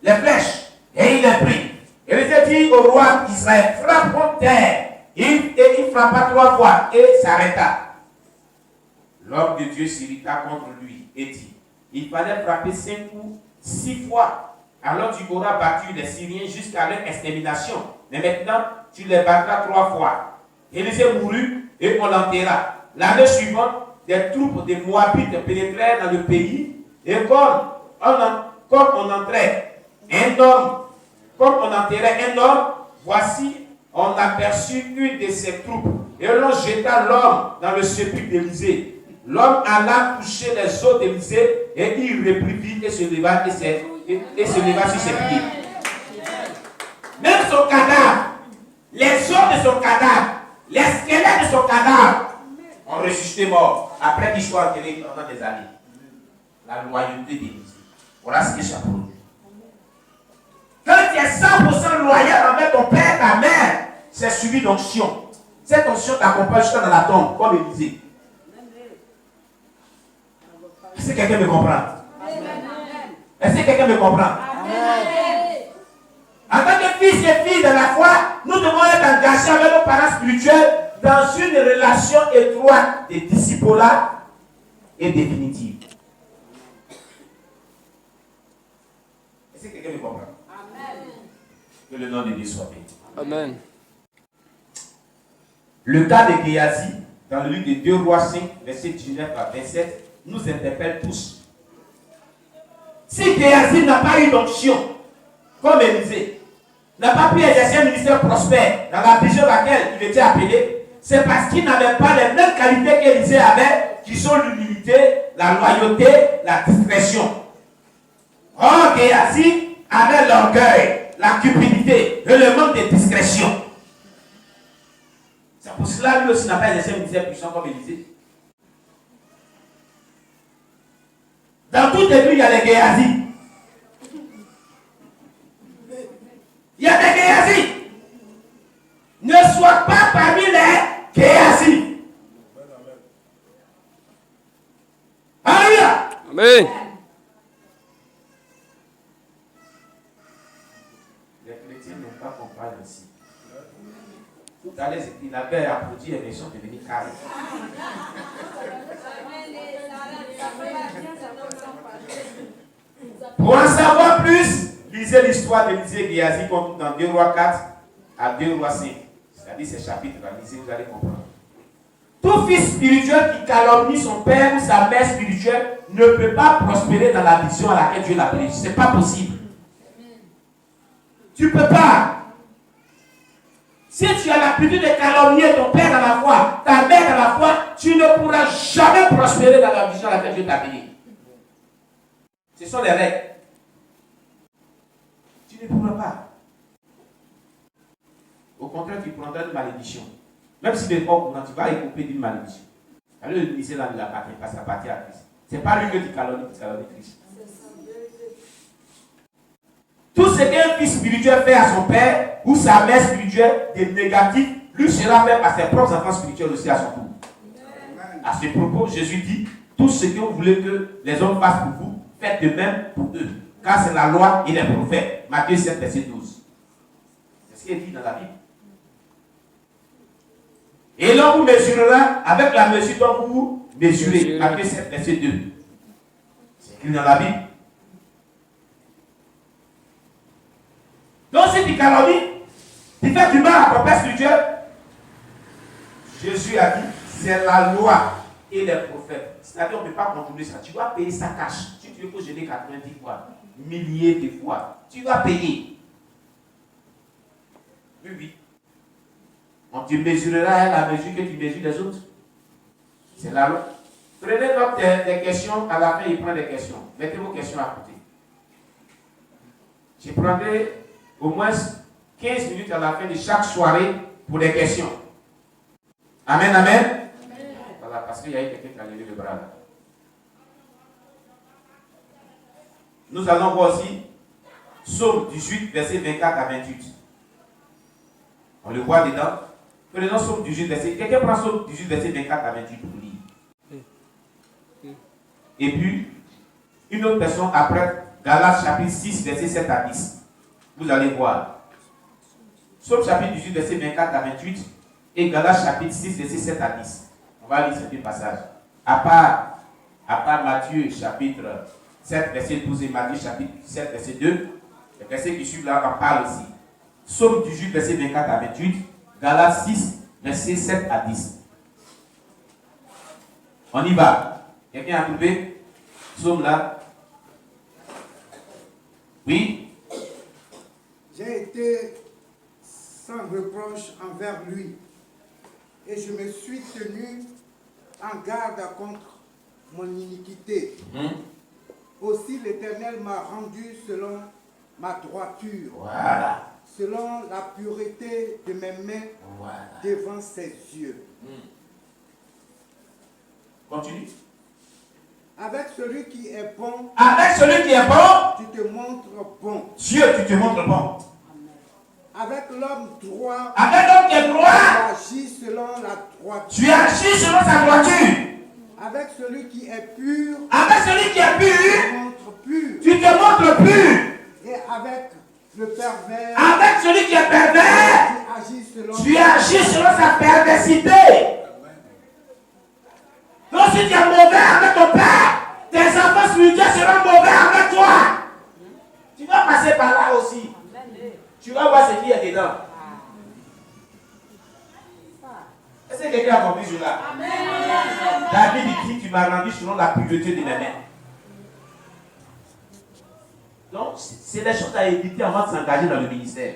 Speaker 3: les flèches. Et il les prit. Élisée dit au roi d'Israël, frappe contre terre. Et il frappa 3 fois et s'arrêta. L'homme de Dieu s'irrita contre lui et dit, il fallait frapper 5 coups, 6 fois. Alors tu auras battu les Syriens jusqu'à leur extermination. Mais maintenant, tu les battras 3 fois. Élisée mourut et on l'enterra. L'année suivante, des troupes de Moabites pénétrèrent dans le pays. Et comme on entrait un homme, comme on enterrait un homme, voici, on aperçut une de ces troupes. Et l'on jeta l'homme dans le sépulcre d'Élisée. L'homme alla toucher les os d'Élisée et il reprit et se leva sur ses pieds. Même son cadavre, les os de son cadavre, les squelettes de son cadavre ont ressuscité mort après qu'il soit enterré pendant des années. La loyauté d'Élisée. Voilà ce que ça produit. Quand tu es 100% loyal envers ton père, ta mère, c'est suivi d'onction. Cette onction t'accompagne jusqu'à dans la tombe, comme Élisée. Est-ce que quelqu'un me comprend? Est-ce que quelqu'un me comprend? En tant que fils et filles de la foi, nous devons être engagés avec nos parents spirituels dans une relation étroite de discipolat et définitive. Est-ce que quelqu'un me comprend? Amen. Que le nom de Dieu soit béni.
Speaker 4: Amen.
Speaker 3: Le cas de Géasi, dans le livre de 2 Rois 5, verset 19 à 27, nous interpelle tous. Si Géasi n'a pas eu d'onction, comme Élisée, n'a pas pu exercer un ministère prospère dans la vision à laquelle il était appelé, c'est parce qu'il n'avait pas les mêmes qualités qu'Élisée avait, qui sont l'humilité, la loyauté, la discrétion. Or, Géasi avait l'orgueil, la cupidité et le manque de discrétion. C'est pour cela lui aussi n'a pas exercé un ministère puissant comme Élisée. Dans toute église, il y a les Géasi. Il y a des Géasi. Ne sois pas parmi les Géasi. Alléluia.
Speaker 4: Amen.
Speaker 3: Les chrétiens n'ont pas compris ainsi. Tout à l'heure, il avait applaudi et les gens devenaient calmes. Pour en savoir plus, lisez l'histoire d'Élisée et Géasi comme dans 2 Rois 4 à 2 Rois 5. C'est-à-dire ces chapitres-là, lisez, vous allez comprendre. Tout fils spirituel qui calomnie son père ou sa mère spirituelle ne peut pas prospérer dans la vision à laquelle Dieu l'a appelé. Ce n'est pas possible. Tu ne peux pas. Si tu as l'habitude de calomnier ton père dans la foi, ta mère dans la foi, tu ne pourras jamais prospérer dans la vision à laquelle Dieu t'a appelé. Ce sont les règles. Tu ne pourras pas. Au contraire, tu prendras une malédiction. Même si tu n'es pas au courant, tu vas écouper d'une malédiction. Alors le lycée là ne l'appartient pas, ça appartient à Christ. Ce n'est pas lui que tu calomnies, tu calomnies Christ. Tout ce qu'un fils spirituel fait à son père ou sa mère spirituelle de négatif, lui sera fait à ses propres enfants spirituels aussi à son tour. À ce propos, Jésus dit, tout ce que vous voulez que les hommes fassent pour vous, faites de même pour eux. Car c'est la loi et les prophètes. Matthieu 7, verset 12. C'est ce qui est dit dans la Bible. Et l'on vous mesurera avec la mesure dont vous mesurez. Matthieu 7, verset 2. C'est écrit dans la Bible. Donc si tu calomnies, tu fais du mal à ton père spirituel, Jésus a dit, c'est la loi et les prophètes. C'est-à-dire qu'on ne peut pas contrôler ça. Tu dois payer ça cash. Si tu veux que je l'ai 90 fois, milliers de fois, tu dois payer. Oui, oui. On te mesurera à la mesure que tu mesures les autres. C'est la loi. Prenez note des questions, à la fin il prend des questions. Mettez vos questions à côté. Je prendrai au moins 15 minutes à la fin de chaque soirée pour des questions. Amen, amen. Amen. Voilà, parce qu'il y a eu quelqu'un qui a levé le bras là. Nous allons voir aussi Psaume 18, verset 24 à 28. On le voit dedans. Prenons Psaume 18, verset. Quelqu'un prend Psaume 18, verset 24 à 28 pour lire. Et puis, une autre personne après Galates chapitre 6, verset 7 à 10. Vous allez voir. Psaume chapitre 18, verset 24 à 28 et Galates chapitre 6, verset 7 à 10. On va lire ce passage. À part Matthieu chapitre 7, verset 12 et Matthieu chapitre 7, verset 2, les versets qui suivent là en parlent aussi. Psaume 18, verset 24 à 28, Galates 6, verset 7 à 10. On y va. Quelqu'un a trouvé Psaume là? Oui?
Speaker 2: J'ai été sans reproche envers lui, et je me suis tenu en garde contre mon iniquité. Aussi l'Éternel m'a rendu selon ma droiture,
Speaker 3: Voilà.
Speaker 2: selon la pureté de mes mains devant ses yeux.
Speaker 3: Continue.
Speaker 2: Avec celui qui est bon,
Speaker 3: Avec celui qui est bon,
Speaker 2: tu te montres bon.
Speaker 3: Dieu, tu te montres bon.
Speaker 2: Avec l'homme droit,
Speaker 3: Avec l'homme qui est droit,
Speaker 2: tu agis selon la droiture.
Speaker 3: tu agis selon sa droiture.
Speaker 2: Avec celui qui est pur,
Speaker 3: Avec celui qui est
Speaker 2: tu te
Speaker 3: pur,
Speaker 2: montres pur.
Speaker 3: Tu te montres pur.
Speaker 2: Et avec le pervers,
Speaker 3: Avec celui qui est pervers,
Speaker 2: tu agis selon
Speaker 3: sa perversité. Donc si tu es mauvais avec ton père, tes enfants spirituels seront mauvais avec toi. Tu vas passer par là aussi. Tu vas voir ce qu'il y a dedans. Est-ce que quelqu'un a compris cela? David dit, tu m'as rendu selon la pureté de mes mains. Donc, c'est des choses à éviter avant de s'engager dans le ministère.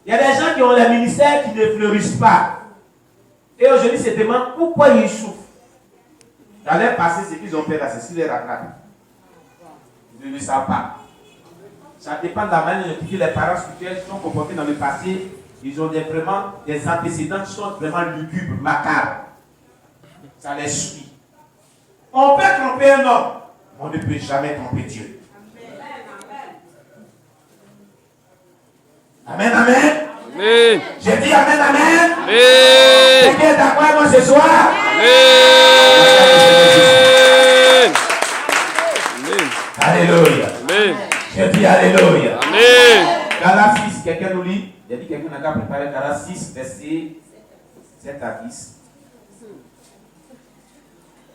Speaker 3: Il y a des gens qui ont les ministères qui ne fleurissent pas. Et aujourd'hui, se demandent pourquoi ils souffrent. Dans leur passé, ce qu'ils ont fait là, c'est ce qui les rattrape. Ils ne le savent pas. Ça dépend de la manière dont les parents spirituels sont comportés dans le passé. Ils ont vraiment des antécédents qui sont vraiment lugubres, macabres. Ça les suit. On peut tromper un homme, mais on ne peut jamais tromper Dieu. Amen, amen.
Speaker 4: Amen.
Speaker 3: J'ai dit amen, amen.
Speaker 4: Amen.
Speaker 3: Quelqu'un est d'accord avec moi ce soir?
Speaker 4: Amen.
Speaker 3: Alléluia.
Speaker 4: Amen.
Speaker 3: J'ai dit alléluia.
Speaker 4: Amen.
Speaker 3: Galates 6, quelqu'un nous lit. Il a dit quelqu'un n'a qu'à préparer Galates 6, versets 7 à 10.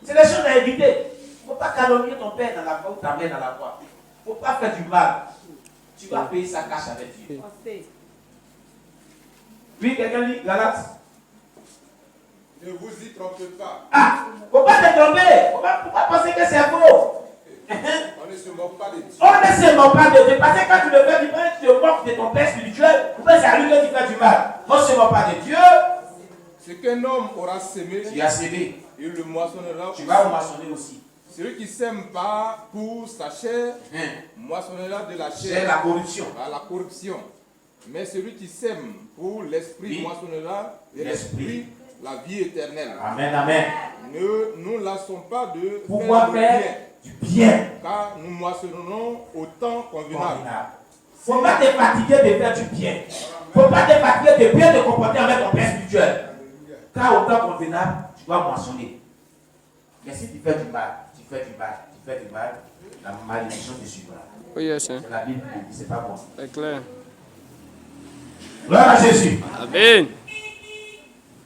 Speaker 3: C'est des choses à éviter. Il ne faut pas calomnier ton père dans la foi ou ta mère dans la foi. Il ne faut pas faire du mal. Tu vas payer sa cache avec Dieu. Oui, quelqu'un lit Galates.
Speaker 5: Ne vous y trompez pas.
Speaker 3: Ah, il ne faut pas te tromper. Il ne faut pas penser que c'est faux.
Speaker 5: On ne se moque pas de Dieu.
Speaker 3: On ne se moque pas de Dieu. Parce que quand tu le fais du mal, tu te moques de ton père spirituel. Ou bien c'est à lui que tu fais du mal. On ne se moque pas de Dieu.
Speaker 5: Ce qu'un homme aura semé,
Speaker 3: Tu as sémé.
Speaker 5: il le moissonnera.
Speaker 3: Tu vas moissonner aussi.
Speaker 5: Celui qui sème pas pour sa chair, moissonnera de la
Speaker 3: C'est
Speaker 5: chair
Speaker 3: la corruption.
Speaker 5: à la corruption. Mais celui qui sème pour l'esprit,
Speaker 3: Oui.
Speaker 5: moissonnera de
Speaker 3: L'esprit.
Speaker 5: l'esprit la vie éternelle.
Speaker 3: Amen, amen.
Speaker 5: Ne nous lassons pas de
Speaker 3: Pouvoir
Speaker 5: faire
Speaker 3: faire
Speaker 5: le
Speaker 3: du bien.
Speaker 5: bien, car nous moissonnons au temps convenable.
Speaker 3: Il ne faut pas te fatiguer de faire du bien. Il ne faut pas te fatiguer de bien te comporter avec ton père spirituel. Car au temps convenable, tu dois moissonner. Mais si tu fais du mal, la malédiction te suivra.
Speaker 4: Oh yes, hein.
Speaker 3: C'est la Bible qui dit, c'est pas bon.
Speaker 4: C'est clair.
Speaker 3: Gloire à Jésus.
Speaker 4: Amen.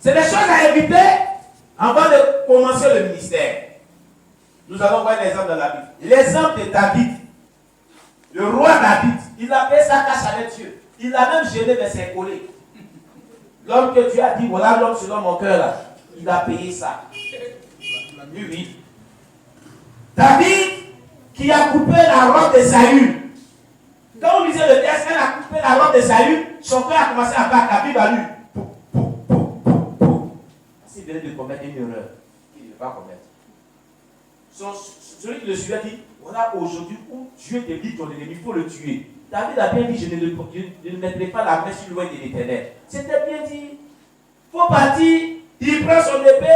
Speaker 3: C'est des choses à éviter avant de commencer le ministère. Nous allons voir l'exemple dans la Bible. L'exemple de David. Le roi David, il a fait sa cache avec Dieu. Il a même gêné de ses collègues. L'homme que Dieu a dit, voilà l'homme selon mon cœur là. Il a payé ça. Oui. David qui a coupé la robe de Saül. Quand on lisait le texte, elle a coupé la robe de Saül, son cœur a commencé à battre. La Bible a lu. S'il venait de commettre une erreur, il ne va pas commettre. Celui qui le suivait dit, voilà aujourd'hui où Dieu te dit ton ennemi, il faut le tuer. David a bien dit, je ne mettrai pas la main sur loin de l'Éternel. C'était bien dit. Il faut partir, il prend son épée,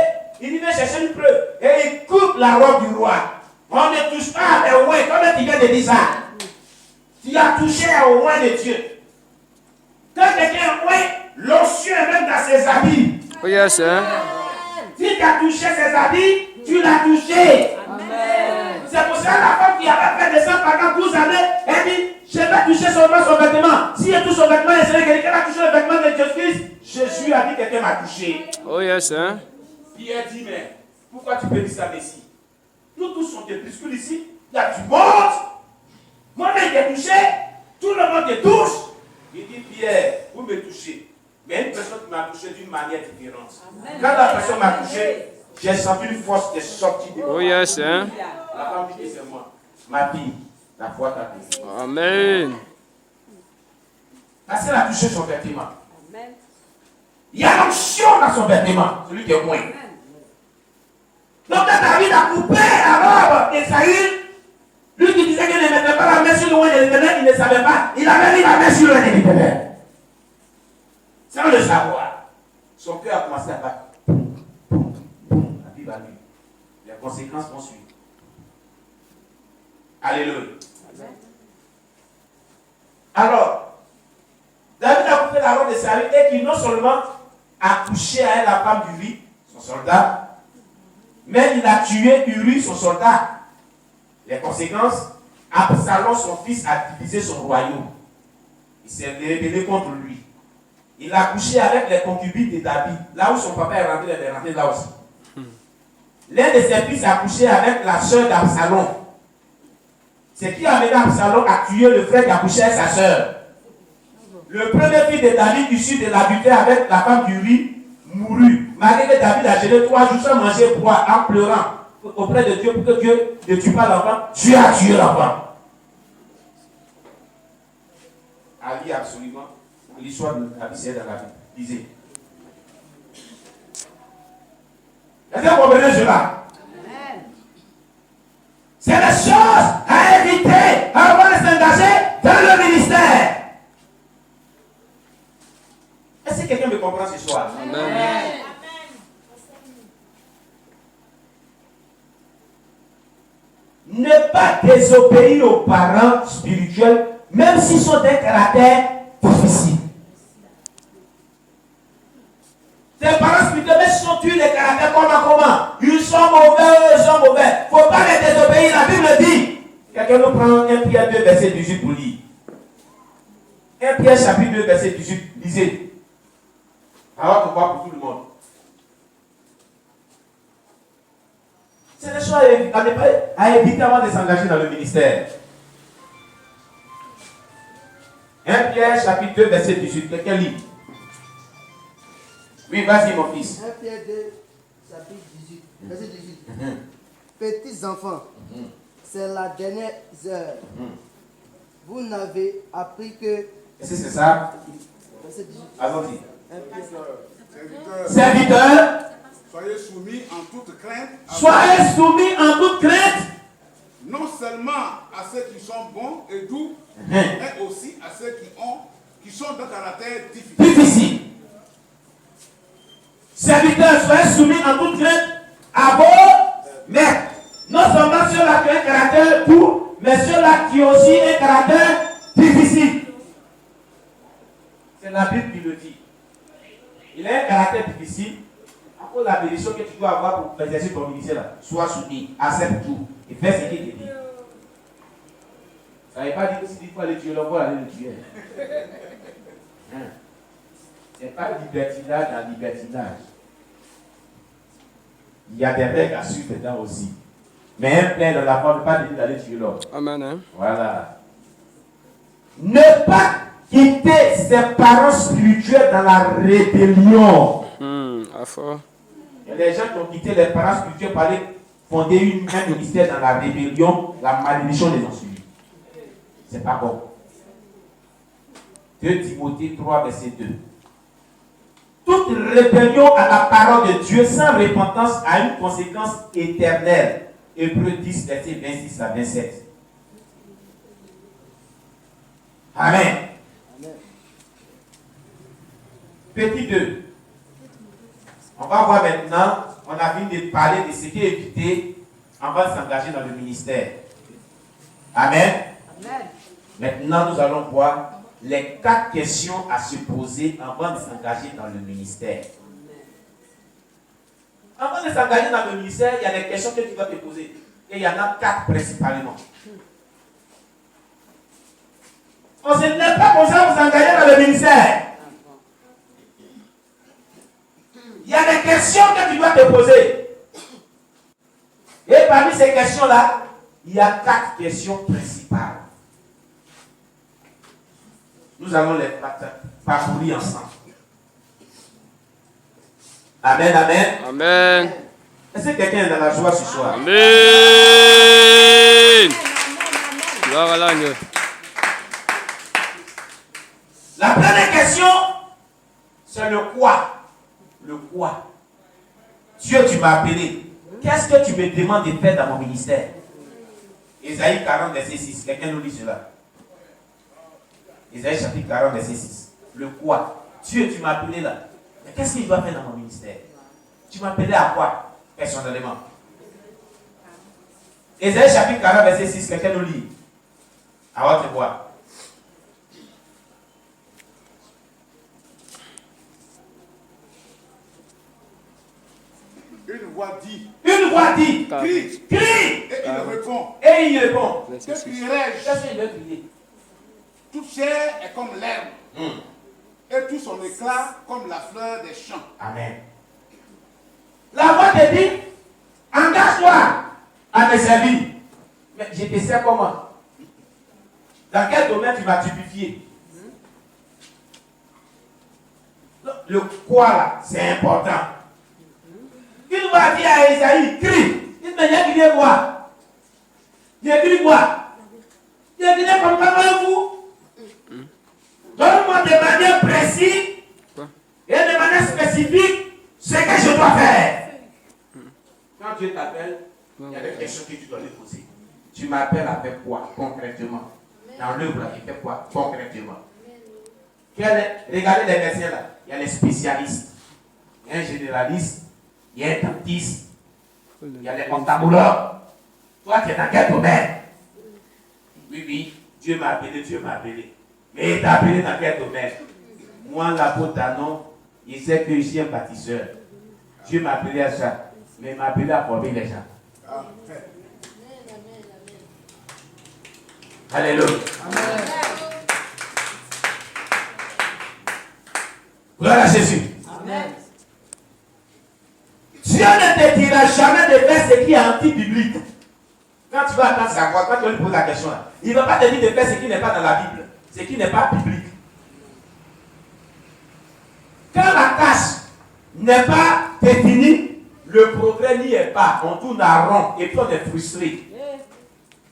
Speaker 3: il vient chercher une preuve et il coupe la robe du roi. On ne touche pas à oins, comme tu viens de dire ça. Tu as touché au oin de Dieu. Quand quelqu'un est oint, l'onction est même dans ses habits.
Speaker 4: Oh yes, hein.
Speaker 3: Si tu as touché ses habits, tu l'as touché. Amen. C'est pour ça que la femme qui avait fait des sang pendant 12 années, elle dit, je vais toucher seulement son vêtement. Si elle touche son vêtement, elle serait quelqu'un a touché le vêtement de Jésus-Christ. Jésus a dit que quelqu'un m'a touché.
Speaker 4: Oh yes, hein.
Speaker 3: Pierre dit, mais pourquoi tu peux dire ça, Messie? Nous tous sommes des plus ici. Il y a du monde. Moi-même, j'ai touché. Tout le monde te touche. Il dit, Pierre, vous me touchez. Mais une personne qui m'a touché d'une manière différente. Amen. Quand la personne m'a touché, j'ai senti une force qui est sortie de moi.
Speaker 4: Oh yes, hein.
Speaker 3: La femme dit que c'est moi. Ma fille, la foi t'a touché.
Speaker 4: Amen.
Speaker 3: Parce qu'elle a touché son vêtement. Amen. Il y a l'onction dans son vêtement, celui qui est moins. Donc quand David a coupé la robe de Saül, lui qui disait qu'il ne mettait pas la main sur le loin de l'Éternel, il ne savait pas. Il avait mis la main sur le loin de l'Éternel. Sans le savoir. Son cœur a commencé à battre. La Bible a lu. Les conséquences vont suivre. Alléluia. Amen. Alors, David a coupé la robe de Saül et qui non seulement a couché à elle la femme d'Uri, son soldat, mais il a tué Uri, son soldat. Les conséquences, Absalom, son fils, a divisé son royaume. Il s'est rébellé contre lui. Il a couché avec les concubines de David. Là où son papa est rentré, il est rentré là aussi. L'un de ses fils a couché avec la soeur d'Absalom. C'est qui a amené Absalom à tuer le frère qui a couché avec sa soeur. Le premier fils de David, issu de l'adultère avec la femme d'Uri, mourut. Malgré que David a gêné 3 jours sans manger, boire, en pleurant auprès de Dieu pour que Dieu ne tue pas l'enfant. Dieu a tué l'enfant. A lire absolument l'histoire de Abissaï dans la Bible. Lisez. Est-ce que vous comprenez cela? C'est la chose à éviter avant de s'engager dans le ministère. Est-ce que quelqu'un me comprend ce soir?
Speaker 4: Amen.
Speaker 3: Ne pas désobéir aux parents spirituels, même s'ils sont d'un caractère difficile. Tes parents spirituels, même s'ils sont tués des caractères comment? Ils sont mauvais, ils sont mauvais. Il ne faut pas les désobéir, la Bible dit. Quelqu'un nous prend 1 Pierre 2, verset 18 pour lire. 1 Pierre chapitre 2, verset 18, lisez. Alors qu'on voit pour tout le monde. C'est des choses à éviter avant de s'engager dans le ministère. 1 Pierre chapitre 2, verset 18. Quelqu'un lit. Oui, vas-y mon fils.
Speaker 2: 1 Pierre 2, chapitre 18, verset 18. Petits enfants, c'est la dernière heure. Vous n'avez appris que...
Speaker 3: Est-ce que c'est ça?
Speaker 2: Verset 18.
Speaker 3: Allons-y.
Speaker 5: Serviteurs,
Speaker 3: Serviteurs,
Speaker 5: soyez soumis en toute crainte.
Speaker 3: soyez soumis en toute crainte.
Speaker 5: Non seulement à ceux qui sont bons et doux, mais aussi à ceux qui sont de caractère difficile.
Speaker 3: Difficile. Serviteurs, soyez soumis en toute crainte à vos maîtres. Non seulement ceux-là qui ont un caractère doux, mais ceux-là qui ont aussi un caractère difficile. C'est la Bible qui le dit. Il a un caractère difficile. À cause de la bénédiction que tu dois avoir pour exercer ton ministère, là, sois soumis, accepte tout et fais ce qu'il te dit. Ça ne veut pas dire que si tu faut aller tuer l'homme, il faut aller le tuer. Hein? Ce n'est pas libertinage dans libertinage. Il y a des règles à suivre dedans aussi. Mais un père dans la foi ne veut pas dire d'aller tuer l'homme.
Speaker 4: Amen. Hein?
Speaker 3: Voilà. Ne pas quitter ses parents spirituels dans la rébellion.
Speaker 4: À fort.
Speaker 3: Il y a des gens qui ont quitté les parents spirituels pour aller fonder un ministère dans la rébellion, la malédiction les ont suivis. C'est pas bon. 2 Timothée 3, verset 2. Toute rébellion à la parole de Dieu sans repentance a une conséquence éternelle. Hébreux 10, verset 26 à 27. Amen. Petit 2. On va voir maintenant, on a fini de parler de ce qui est évité avant de s'engager dans le ministère. Amen.
Speaker 2: Amen.
Speaker 3: Maintenant, nous allons voir les 4 questions à se poser avant de s'engager dans le ministère. Avant de s'engager dans le ministère, il y a des questions que tu dois te poser. Et il y en a 4 principalement. On n'est pas comme ça vous engager dans le ministère. Il y a des questions que tu dois te poser. Et parmi ces questions-là, il y a 4 questions principales. Nous allons les parcourir ensemble. Amen, amen.
Speaker 4: Amen.
Speaker 3: Est-ce que quelqu'un est dans la joie ce soir?
Speaker 4: Amen. Gloire à l'ange.
Speaker 3: La première question, c'est le quoi. Le quoi. Dieu, tu m'as appelé. Qu'est-ce que tu me demandes de faire dans mon ministère? Ésaïe 40, verset 6. Quelqu'un nous lit cela. Ésaïe chapitre 40, verset 6. Le quoi. Dieu, tu m'as appelé là. Mais qu'est-ce qu'il doit faire dans mon ministère? Tu m'as appelé à quoi? Personnellement. Ésaïe chapitre 40, verset 6. Quelqu'un nous lit. À votre voix.
Speaker 5: Une voix dit,
Speaker 3: Une voix dit,
Speaker 5: crie,
Speaker 3: crie,
Speaker 5: et il répond.
Speaker 3: et Et il répond.
Speaker 5: Que crierai-je?
Speaker 3: Qu'est-ce qu'il veut crier?
Speaker 5: Toute chair est comme l'herbe, et tout son éclat comme la fleur des champs.
Speaker 3: Amen. La voix te dit, engage-toi à me servir. Mais je te sers comment? Dans quel domaine tu vas typifier? Le quoi là, c'est important. Il va dire à Esaïe, crie. Il me dit, crier quoi? Il écrit quoi? Il écrit comme comment vous? Donne-moi de manière précise et de manière spécifique ce que je dois faire. Quand Dieu t'appelle, il y a des questions que tu dois lui poser. Tu m'appelles avec quoi concrètement? Dans l'œuvre, il fait quoi concrètement? Regardez les versets là. Il y a les spécialistes, il y a un généraliste, il y a un dentiste, il y a les ophtalmologues. Toi, tu es dans quel domaine? Oui, Dieu m'a appelé, Dieu m'a appelé. Mais il t'a appelé dans quel domaine? Moi, l'apôtre d'Anon, il sait que je suis un bâtisseur. Dieu m'a appelé à ça, mais il m'a appelé à former les gens. Alléluia.
Speaker 2: Amen.
Speaker 3: Gloire à Jésus.
Speaker 2: Amen.
Speaker 3: Dieu ne te dira jamais de faire ce qui est anti-biblique. Quand tu vas attendre sa voix, quand tu lui poses la question là, il ne va pas te dire de faire ce qui n'est pas dans la Bible, ce qui n'est pas biblique. Quand la tâche n'est pas définie, le progrès n'y est pas. On tourne à rond et puis on est frustré.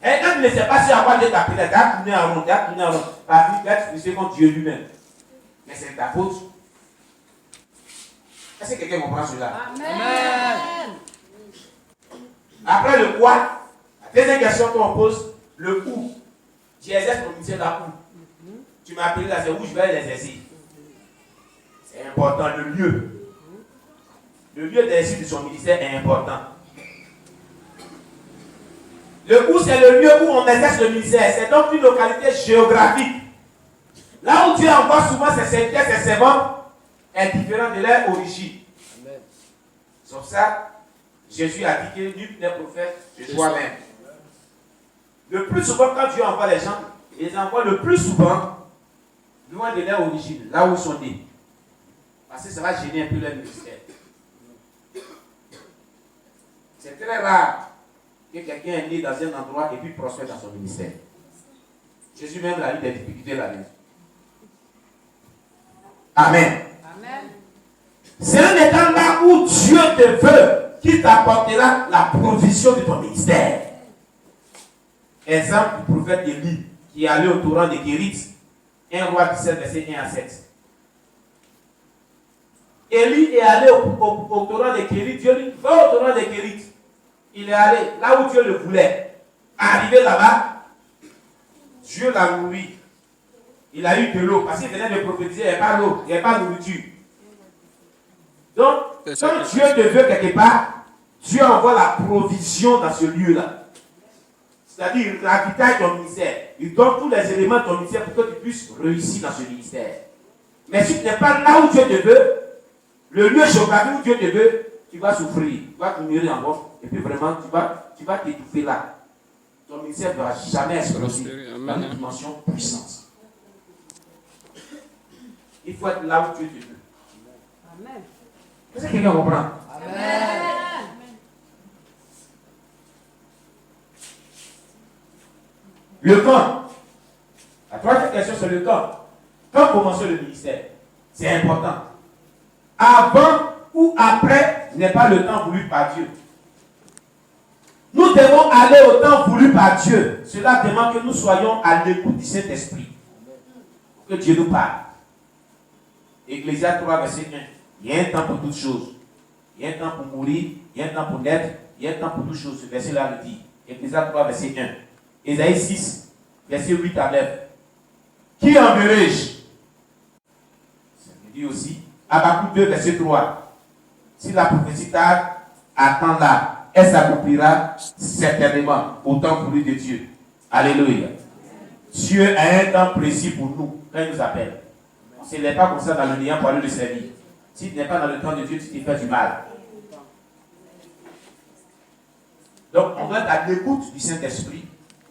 Speaker 3: Et quand tu ne sais pas si à quoi Dieu t'a appelé, tu as tourné en rond, tu as tourné en rond, parce que tu es frustré contre Dieu lui-même. Mais c'est ta faute. Est-ce que quelqu'un comprend cela?
Speaker 2: Amen.
Speaker 3: Après le quoi, la deuxième question qu'on pose, le où. Tu exerces ton ministère là où? Tu m'as appelé là, c'est où je vais l'exercer. C'est important, le lieu. Le lieu d'exercice de son ministère est important. Le où, c'est le lieu où on exerce le ministère. C'est donc une localité géographique. Là où Dieu envoie souvent ses serviteurs, ses servants, est différent de leur origine. Sur ça, Jésus a dit que nul n'est prophète de soi-même. Le plus souvent, quand Dieu envoie les gens, il les envoie le plus souvent loin de leur origine, là où ils sont nés. Parce que ça va gêner un peu leur ministère. C'est très rare que quelqu'un est né dans un endroit et puis prospère dans son ministère. Jésus même a eu des difficultés là-dedans. Amen.
Speaker 2: Amen.
Speaker 3: C'est un état là où Dieu te veut qui t'apportera la provision de ton ministère. Exemple du prophète Élie qui est allé au torrent de Kérit, 1 roi 17, verset 1 à 7. Élie est allé au torrent de Kérit, Dieu lui dit, va au torrent de Kérit. Il est allé là où Dieu le voulait. Arrivé là-bas, Dieu l'a nourri. Il a eu de l'eau parce qu'il venait de prophétiser, il n'y avait pas d'eau, il n'y avait pas de nourriture. Donc, quand Dieu te veut quelque part, Dieu envoie la provision dans ce lieu-là. C'est-à-dire, il ravitaille ton ministère. Il donne tous les éléments de ton ministère pour que tu puisses réussir dans ce ministère. Mais si tu n'es pas là où Dieu te veut, le lieu géographique où Dieu te veut, tu vas souffrir, tu vas te mourir en mort, et puis vraiment, tu vas t'étouffer là. Ton ministère ne va jamais exploser dans une dimension puissante. Il faut être là où Dieu te veut.
Speaker 2: Amen.
Speaker 3: Est-ce que quelqu'un comprend?
Speaker 2: Amen.
Speaker 3: Le quand. La troisième question, c'est le quand. Quand commencer le ministère? C'est important. Avant ou après n'est pas le temps voulu par Dieu. Nous devons aller au temps voulu par Dieu. Cela demande que nous soyons à l'écoute du Saint-Esprit. Que Dieu nous parle. Ecclésiaste 3, verset 1. Il y a un temps pour toutes choses. Il y a un temps pour mourir, il y a un temps pour naître, il y a un temps pour toutes choses. Ce verset-là le dit. Ecclésiaste 3, verset 1. Ésaïe 6, verset 8 à 9. Qui enverrai-je? Ça me dit aussi. Habakkuk 2, verset 3. Si la prophétie tarde, attends là. Elle s'accomplira certainement au temps voulu de Dieu. Alléluia. Dieu a un temps précis pour nous quand il nous appelle. Ce n'est pas comme ça dans le néant pour aller le servir. Si tu n'es pas dans le temps de Dieu, tu t'y fais du mal. Donc, on doit être à l'écoute du Saint-Esprit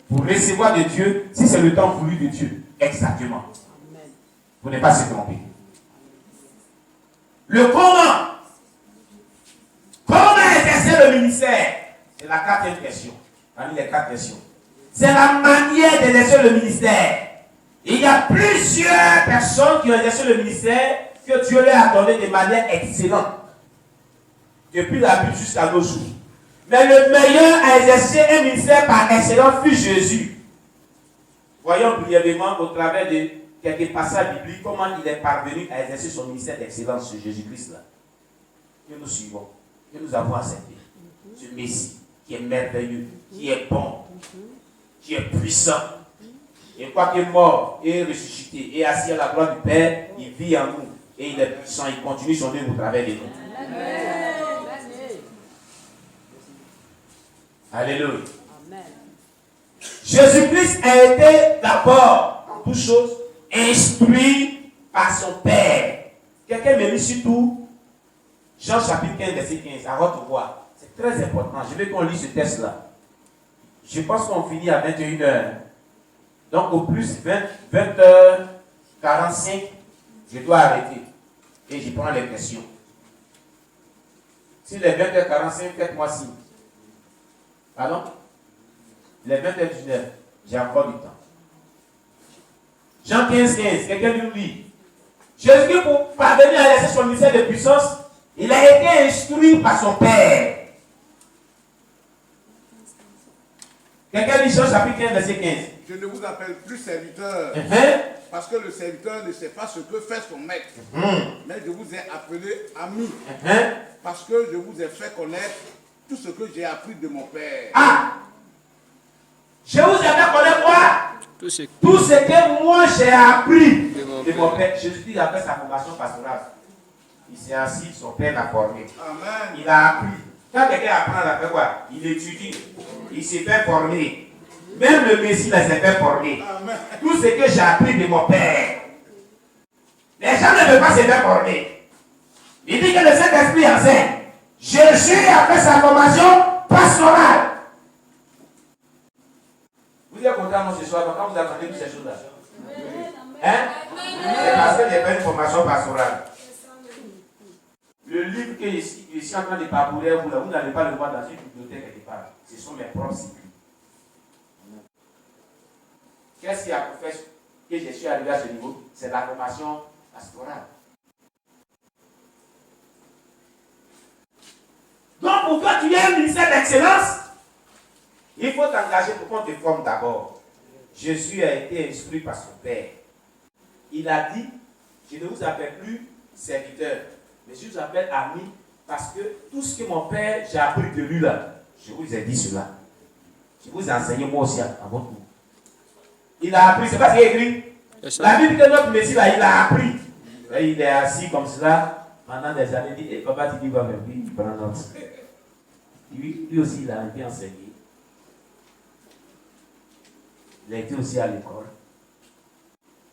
Speaker 3: pour recevoir de Dieu, si c'est le temps voulu de Dieu. Exactement. Vous n'êtes pas se tromper. Le comment? Comment exercer le ministère? C'est la quatrième question. Parmi les 4 questions. C'est la manière d'exercer le ministère. Il y a plusieurs personnes qui ont exercé le ministère que Dieu leur a donné de manière excellente. Depuis la Bible jusqu'à nos jours. Mais le meilleur à exercer un ministère par excellence fut Jésus. Voyons brièvement au travers de quelques passages bibliques comment il est parvenu à exercer son ministère d'excellence sur Jésus-Christ là. Que nous suivons, que nous avons accepté. Ce Messie qui est merveilleux, qui est bon, qui est puissant. Et quoi qu'il est mort et ressuscité et assis à la gloire du Père, il vit en nous. Et il est puissant, il continue son œuvre au travers de nous. Amen. Alléluia. Amen. Jésus-Christ a été d'abord, en toute chose, instruit par son Père. Quelqu'un me lit surtout Jean chapitre 15, verset 15, à votre voix. C'est très important. Je veux qu'on lise ce texte-là. Je pense qu'on finit à 21h. Donc au plus 20h45, je dois arrêter. Et je prends les questions. Si les 20h45, faites-moi signe. Pardon? Les 20h19, j'ai encore du temps. Jean 15, 15, quelqu'un nous lit. Jésus, pour parvenir à laisser son ministère de puissance, il a été instruit par son Père. Quelqu'un lit Jean chapitre 15, verset 15.
Speaker 5: Je ne vous appelle plus serviteur, parce que le serviteur ne sait pas ce que fait son maître. Mais je vous ai appelé ami, parce que je vous ai fait connaître tout ce que j'ai appris de mon Père.
Speaker 3: Ah! Je vous ai fait connaître quoi? Tout ce que moi j'ai appris de mon Père. Jésus a fait sa formation pastorale. Il s'est assis, son Père l'a formé.
Speaker 5: Amen.
Speaker 3: Il a appris. Quand quelqu'un apprend, il a fait quoi? Il étudie. Il s'est fait former. Même le Messie s'est fait former. Amen. Tout ce que j'ai appris de mon Père. Les gens ne veulent pas se faire former. Il dit que le Saint-Esprit enseigne. Jésus a fait sa formation pastorale. Vous êtes content moi ce soir quand vous apprenez toutes ces choses-là? Hein? C'est parce que j'ai fait une formation pastorale. Le livre que je suis en train de parcourir, vous n'allez pas le voir dans une bibliothèque quelque part. Ce sont mes propres écrits. Qu'est-ce qui a fait que je suis arrivé à ce niveau? C'est la formation pastorale. Donc, pour que tu aies un ministère d'excellence, il faut t'engager pour qu'on te forme d'abord. Jésus a été instruit par son Père. Il a dit, je ne vous appelle plus serviteur, mais je vous appelle ami, parce que tout ce que mon Père, j'ai appris de lui là, je vous ai dit cela. Je vous ai enseigné moi aussi à votre tour. Il a appris, c'est pas ce qu'il a écrit. La Bible que notre Messie là, il a appris. Et il est assis comme cela pendant des années. Il dit, papa, tu dis quoi même? Il prend note. Lui aussi, il a bien enseigné. Il a été aussi à l'école,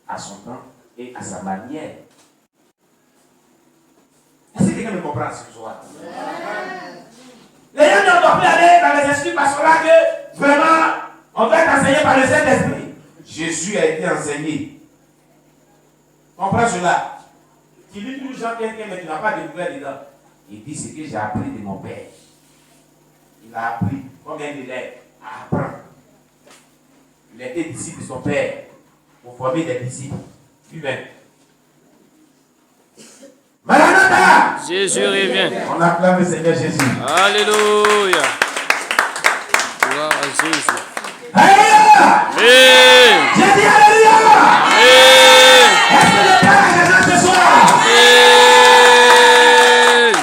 Speaker 3: à son temps et à sa manière. Est-ce que quelqu'un me comprend ce soir? Les gens ne doivent plus aller dans les esprits pastorales que vraiment on doit être enseigné par le Saint-Esprit. Jésus a été enseigné. Comprends cela? Tu lis toujours Jean 15, mais tu n'as pas découvert dedans. Il dit ce que j'ai appris de mon Père. Il a appris combien d'élèves à apprendre. Il était disciple de son Père pour former des disciples lui-même. Maranatha!
Speaker 4: Jésus revient.
Speaker 3: On acclame le Seigneur Jésus.
Speaker 4: Alléluia. Gloire à Jésus.
Speaker 3: Alléluia!
Speaker 4: Amen.
Speaker 3: J'ai dit Alléluia!
Speaker 4: Amen.
Speaker 3: Est-ce que le Père est présent ce soir?
Speaker 4: Amen.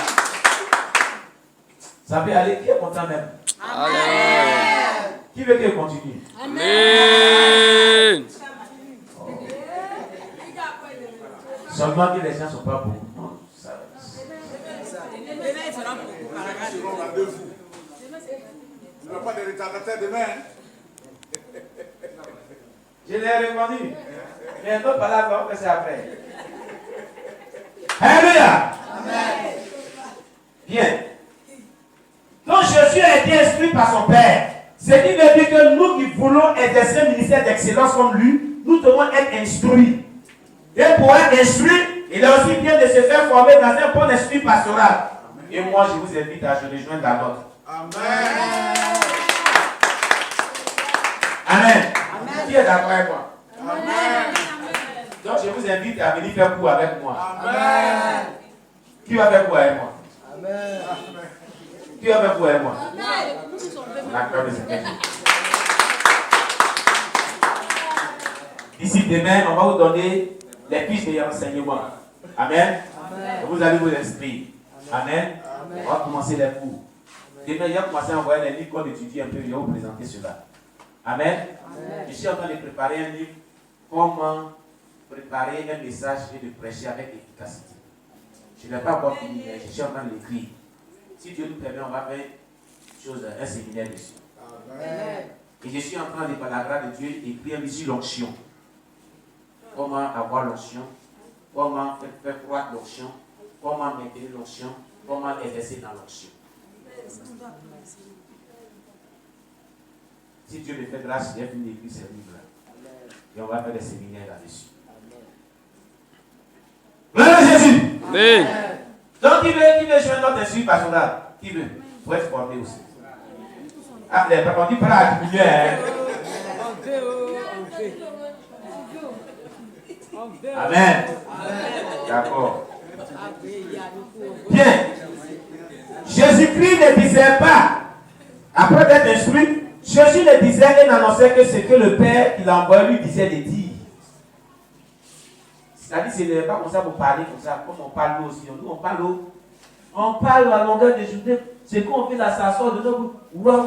Speaker 3: Ça peut aller, qui est content même?
Speaker 4: Alléluia.
Speaker 3: Qui veut qu'il continue?
Speaker 4: Amen.
Speaker 3: Seulement que les gens ne sont pas beaucoup. Non, ça.
Speaker 5: Ils seront rendez-vous. Il n'y aura pas de retardataires demain.
Speaker 3: Je l'ai répondu. Mais non, pas là, on va faire après. Alléluia. Bien. Donc Jésus a été instruit par son Père. Ce qui veut dire que nous qui voulons exercer un ministère d'excellence comme lui, nous devons être instruits. Et pour être instruit, il est aussi bien de se faire former dans un bon esprit pastoral. Et moi, je vous invite à se rejoindre la nôtre.
Speaker 5: Amen.
Speaker 3: Amen. Qui est d'accord avec moi?
Speaker 5: Amen.
Speaker 3: Donc, je vous invite à venir faire cours avec moi.
Speaker 5: Amen.
Speaker 3: Qui va faire cours avec moi?
Speaker 2: Amen.
Speaker 3: Qui va faire cours avec moi?
Speaker 6: Amen.
Speaker 3: D'accord, le Seigneur. D'ici demain, on va vous donner les fiches de renseignements. Amen.
Speaker 2: Amen.
Speaker 3: Et vous allez vous inscrire. Amen.
Speaker 2: Amen.
Speaker 3: On va commencer les cours. Demain, il y a commencé à envoyer les livres qu'on étudie un peu. Je vais vous présenter cela. Amen.
Speaker 2: Amen.
Speaker 3: Je suis en train de préparer un livre. Comment préparer un message et de prêcher avec efficacité. Je n'ai pas encore fini, mais je suis en train de l'écrire. Si Dieu nous permet, on va faire un séminaire dessus.
Speaker 2: Amen.
Speaker 3: Et je suis en train de, par la grâce de Dieu, écrire ici l'onction. Comment avoir l'onction, comment faire croître l'onction, comment maintenir l'onction, comment exercer dans l'onction. Si Dieu me fait grâce, je vais venir écrire ce livre-là. Et on va faire des séminaires là-dessus. Gloire à Jésus.
Speaker 4: Amen.
Speaker 3: Donc, qui veut jouer notre instruit pastoral? Qui veut? Pour être formé aussi. Ah, on dit pas à diminuer. Amen. D'accord. Bien. Jésus-Christ ne disait pas, après d'être instruit, Jésus ne disait et n'annonçait que ce que le Père qui l'a envoyé lui disait de dire. C'est-à-dire que ce n'est pas comme ça pour parler comme ça, comme on parle nous aussi. Nous, on parle à longueur de journée. C'est qu'on fait la chanson de nous. Dans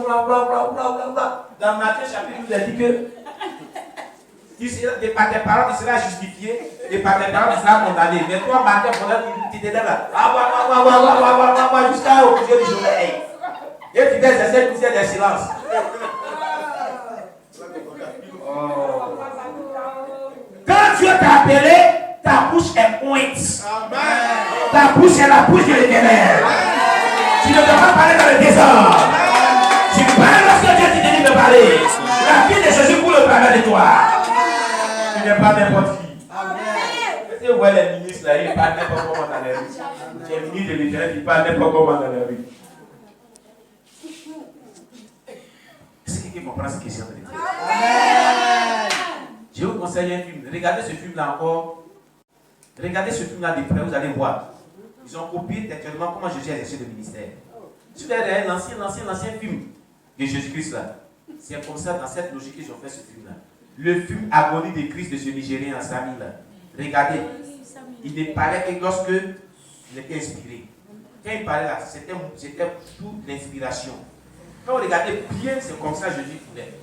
Speaker 3: Matthieu chapitre 12, il dit que par tes paroles, tu seras justifié, et par tes paroles, tu seras condamné. Mais toi, Matthieu, tu t'es là. Jusqu'à au coucher du journée. Et tu fais cette poussière de silence. Quand Dieu t'a appelé, ta bouche est pointe. Ta bouche est la bouche de l'Éternel. Tu ne dois pas parler dans le désordre. Tu parles lorsque Dieu te dit de parler. La vie de Jésus pour le travers de toi. Tu n'es pas n'importe qui. Est-ce que vous voyez les ministres là, ils parlent n'importe comment dans les rues. Les ministres de l'Éternel, ils parlent n'importe comment dans les rues. Est-ce que quelqu'un comprend ce que je suis en train de dire? Je vous conseille un film. Regardez ce film-là encore. Regardez ce film-là de près, vous allez voir. Ils ont copié textuellement comment Jésus a exercé le ministère. Si vous regardez l'ancien film de Jésus-Christ là, c'est comme ça, dans cette logique qu'ils ont fait ce film-là. Le film Agonie de Christ de ce Nigérien en Sami là. Regardez, il ne parlait que lorsque il était inspiré. Quand il parlait là, c'était toute l'inspiration. Quand vous regardez bien, c'est comme ça Jésus pouvait.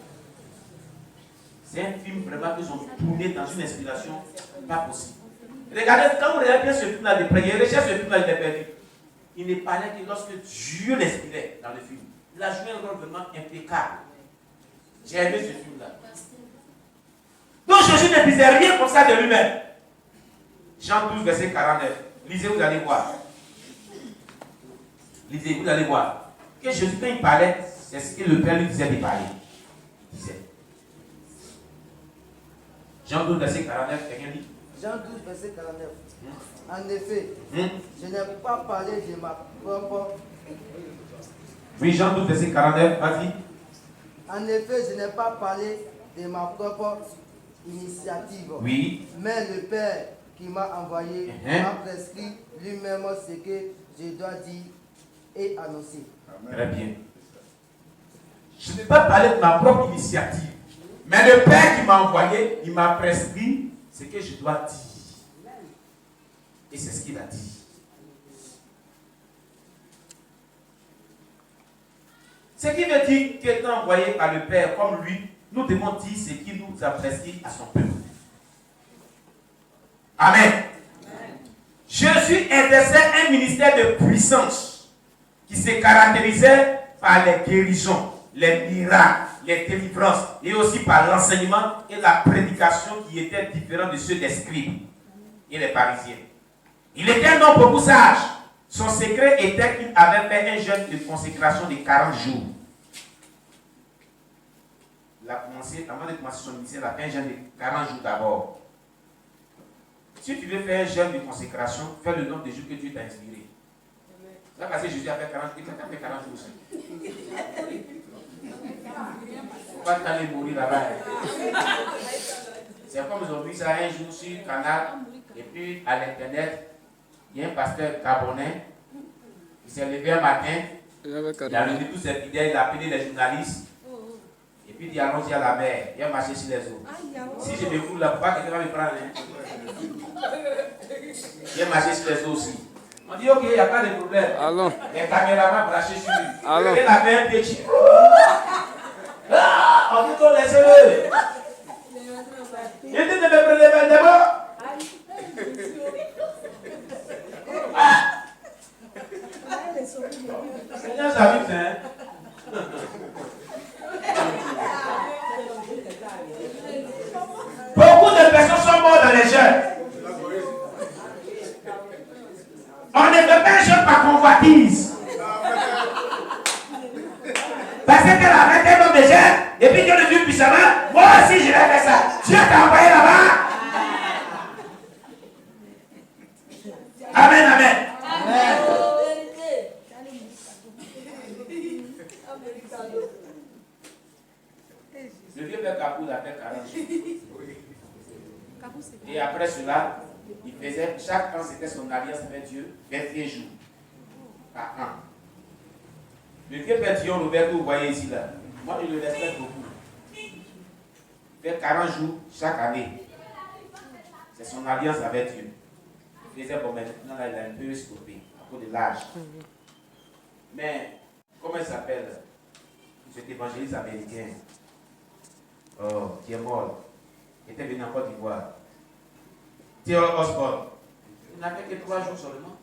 Speaker 3: C'est un film vraiment qu'ils ont tourné dans une inspiration pas possible. Regardez, quand vous regardez bien ce film-là de près, il recherche ce film-là, il est perdu. Il ne parlait que lorsque Dieu l'inspirait dans le film. Il a joué un rôle vraiment impeccable. J'ai aimé ce film-là. Donc Jésus ne disait rien comme ça de lui-même. Jean 12, verset 49. Lisez, vous allez voir. Lisez, vous allez voir. Que Jésus, quand il parlait, c'est ce que le Père lui disait de parler. Il disait. Jean 12, verset 49, quelqu'un dit?
Speaker 2: Jean 12, verset 49. En effet, je n'ai pas parlé de ma propre.
Speaker 3: Oui, Jean 12, verset 49, vas-y.
Speaker 2: En effet, je n'ai pas parlé de ma propre initiative.
Speaker 3: Oui.
Speaker 2: Mais le Père qui m'a envoyé m'a prescrit lui-même ce que je dois dire et annoncer.
Speaker 3: Très bien. Je n'ai pas parlé de ma propre initiative. Mais le Père qui m'a envoyé, il m'a prescrit ce que je dois dire. Et c'est ce qu'il a dit. Ce qui veut dire qu'étant envoyé par le Père comme lui, nous devons dire ce qu'il nous a prescrit à son peuple. Amen. Jésus exerçait un ministère de puissance qui se caractérisait par les guérisons, les miracles, les délivrances et aussi par l'enseignement et la prédication qui étaient différents de ceux des scribes et les pharisiens. Il était un homme beaucoup sage. Son secret était qu'il avait fait un jeûne de consécration de 40 jours. il a commencé, avant de commencer son ministère, il a fait un jeûne de 40 jours d'abord. Si tu veux faire un jeûne de consécration, fais le nombre de jours que Dieu t'a inspiré. Là, parce que Jésus a fait 40 jours, il a fait 40 jours aussi. Il ne faut pas t'aller mourir là-bas. C'est comme ils ont vu ça un jour sur le canal, et puis à l'internet, il y a un pasteur gabonais qui s'est levé un matin, il a réuni tous ses fidèles, il a appelé les journalistes, et puis il dit allons-y à la mer, il a marché sur les eaux. Si je me coule là, pourquoi quelqu'un va me prendre? Il a marché sur les eaux aussi. On dit ok, il n'y a pas de problème.
Speaker 4: Allons.
Speaker 3: Les caméramans branchés sur lui.
Speaker 4: Allons.
Speaker 3: Il avait un pied chic. Ah, on dit qu'on laisse-le. Il dit de me prendre les mains d'abord. Seigneur, ça vite, hein? Beaucoup de personnes sont mortes dans les jeûnes. On ne fait pas un jeûne par convoitise. Parce qu'elle a fait un homme de jeûne, et puis Dieu le dit puissamment, moi aussi je vais faire ça. Dieu t'a envoyé là-bas. Amen, amen. Le vieux père Capou l'a fait 40 jours. Et après cela, il faisait, chaque an c'était son alliance avec Dieu, 21 jours par an. Le vieux père Dion Robert que vous voyez ici là, moi je le respecte beaucoup. Il fait 40 jours chaque année. C'est son alliance avec Dieu. Il faisait bon, maintenant là, il a un peu stoppé à cause de l'âge. Mais, comment il s'appelle? Cet évangéliste américain, qui est mort, qui était venu en Côte d'Ivoire. Théodore Osborne. Il n'a fait que 3 jours seulement.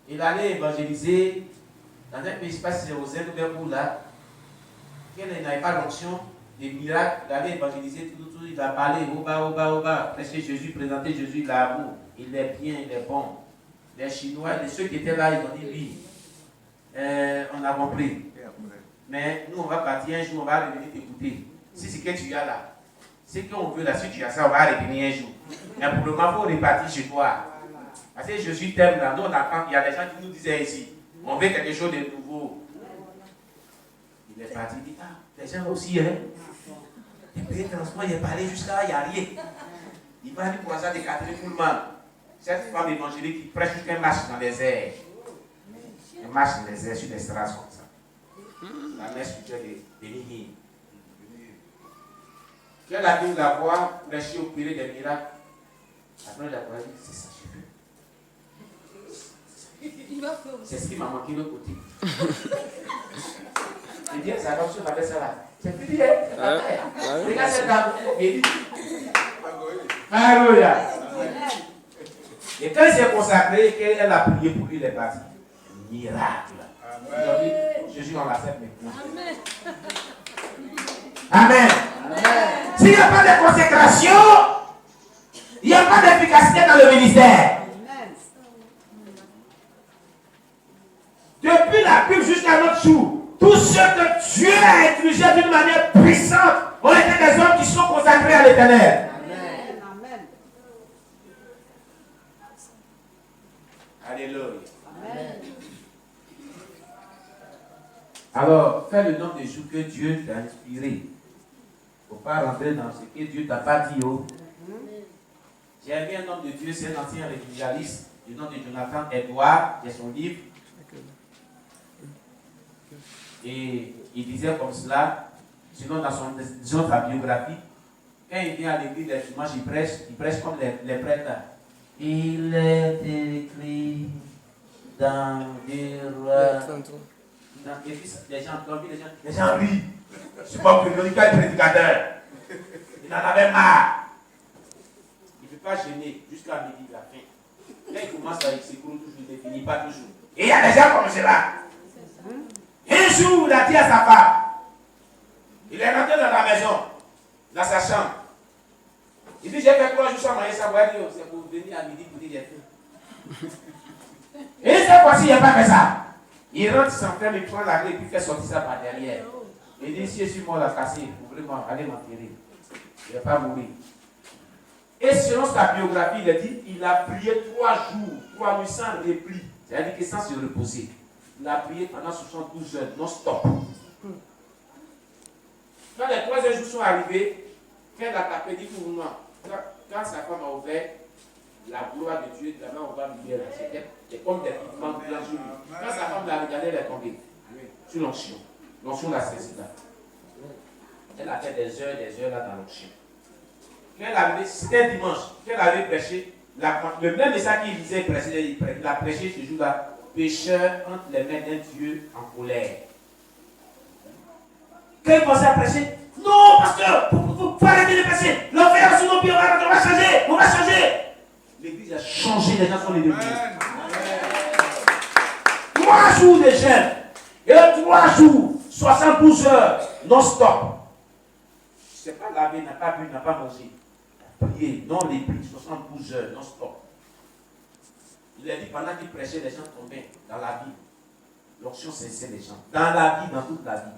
Speaker 3: Il allait évangéliser dans un pays, je ne sais pas si c'est aux Indes ou là, qu'il n'avait pas l'onction, des miracles, il allait évangéliser tout, il a parlé au bas, prêcher Jésus, présenter Jésus, il a amour, il est bien, il est bon. Les Chinois, ceux qui étaient là, ils ont dit oui, on a compris. Mais nous, on va partir un jour, on va revenir t'écouter. Si c'est que tu as là, c'est qu'on veut là, si tu as ça, on va revenir un jour. Mais pour le moment, il faut repartir chez toi. Parce que Jésus t'aime là. Nous, on apprend, il y a des gens qui nous disaient ici, on veut quelque chose de nouveau. Il est parti, il dit, ah, les gens aussi, hein. Les pays de transport, il est parlé jusqu'à là, il n'y a rien. Il va aller pour ça de Catherine Pullman. Cette femme évangélique qui prêche jusqu'à marche dans les airs. Elle marche dans les airs sur des strass comme ça. La messe spirituelle de Nihil. Qu'elle a vu la voix prêcher, opérer des miracles. Après, la voix dit, c'est ça, je veux. C'est ce qui m'a manqué de l'autre côté. Il dit, ça va, on avait ça là. C'est fini, hein? Regarde cette dame. Alléluia. Et quand il s'est consacré, qu'elle a prié pour lui, il est parti. Miracle. Il a dit, Jésus, on l'accepte maintenant. Amen. S'il n'y a pas de consécration, il n'y a pas d'efficacité dans le ministère. Depuis la Bible jusqu'à notre jour, tous ceux que Dieu a utilisés d'une manière puissante ont été des hommes qui sont consacrés à l'Éternel.
Speaker 2: Amen.
Speaker 3: Alléluia. Amen. Alors, fais le nombre de jours que Dieu t'a inspiré. Il ne faut pas rentrer dans ce que Dieu t'a pas dit. Oh. J'ai aimé un homme de Dieu, c'est un ancien réfugialiste du nom de Jonathan Edwards, c'est son livre. Et il disait comme cela, sinon dans sa biographie, quand il vient à l'église les dimanches, il prêche comme les prêtres là. Il est écrit dans les rois. Et puis les gens rient. Je ne sais pas que le prédicateur. Il en avait marre. Il ne peut pas gêner jusqu'à midi la fin. Quand il commence à s'écrouler toujours, il ne finit pas toujours. Et il y a des gens comme cela. Un jour, il a dit à sa femme, il est rentré dans la maison, dans sa chambre. Il dit, j'ai fait 3 jours sans manger ça, c'est pour venir à midi pour dire j'ai fait. Et cette fois-ci, il n'a pas fait ça. Il rentre, s'enferme, il prend la clé et puis fait sortir ça par derrière. Il dit, si je suis mort à casser, ouvrez-moi, allez m'enterrer. Je ne vais pas mourir. Et selon sa biographie, il a dit, il a prié 3 jours, 3 nuits sans repli. C'est-à-dire que sans se reposer. Il a prié pendant 72 heures, non-stop. Quand les 3 jours sont arrivés, quand elle a tapé, dit pour moi, quand sa femme a ouvert, la gloire de Dieu, la main ouverte lumière, c'était comme des pigments blancs sur lui. Quand sa femme l'a regardé, elle est tombée sur l'onction. L'onction l'a saisi là. Elle a fait des heures là dans l'onction. C'était un dimanche, quand elle avait prêché, le même message qu'il disait, il a prêché ce jour-là, pécheur entre les mains d'un Dieu en colère. Quand il pensait à prêcher, non, pasteur, faut arrêter de prêcher. L'enfer sur nos pieds, on va changer. L'église a changé, les gens sont les l'église. 3 jours de jeûne, et 3 jours, 72 heures, non-stop. Je ne sais pas laver, n'a pas bu, n'a pas mangé. Prier, non l'église, 72 heures, non-stop. Il a dit pendant qu'il prêchait, les gens tombaient dans la vie. L'onction cessait les gens. Dans la vie, dans toute la vie.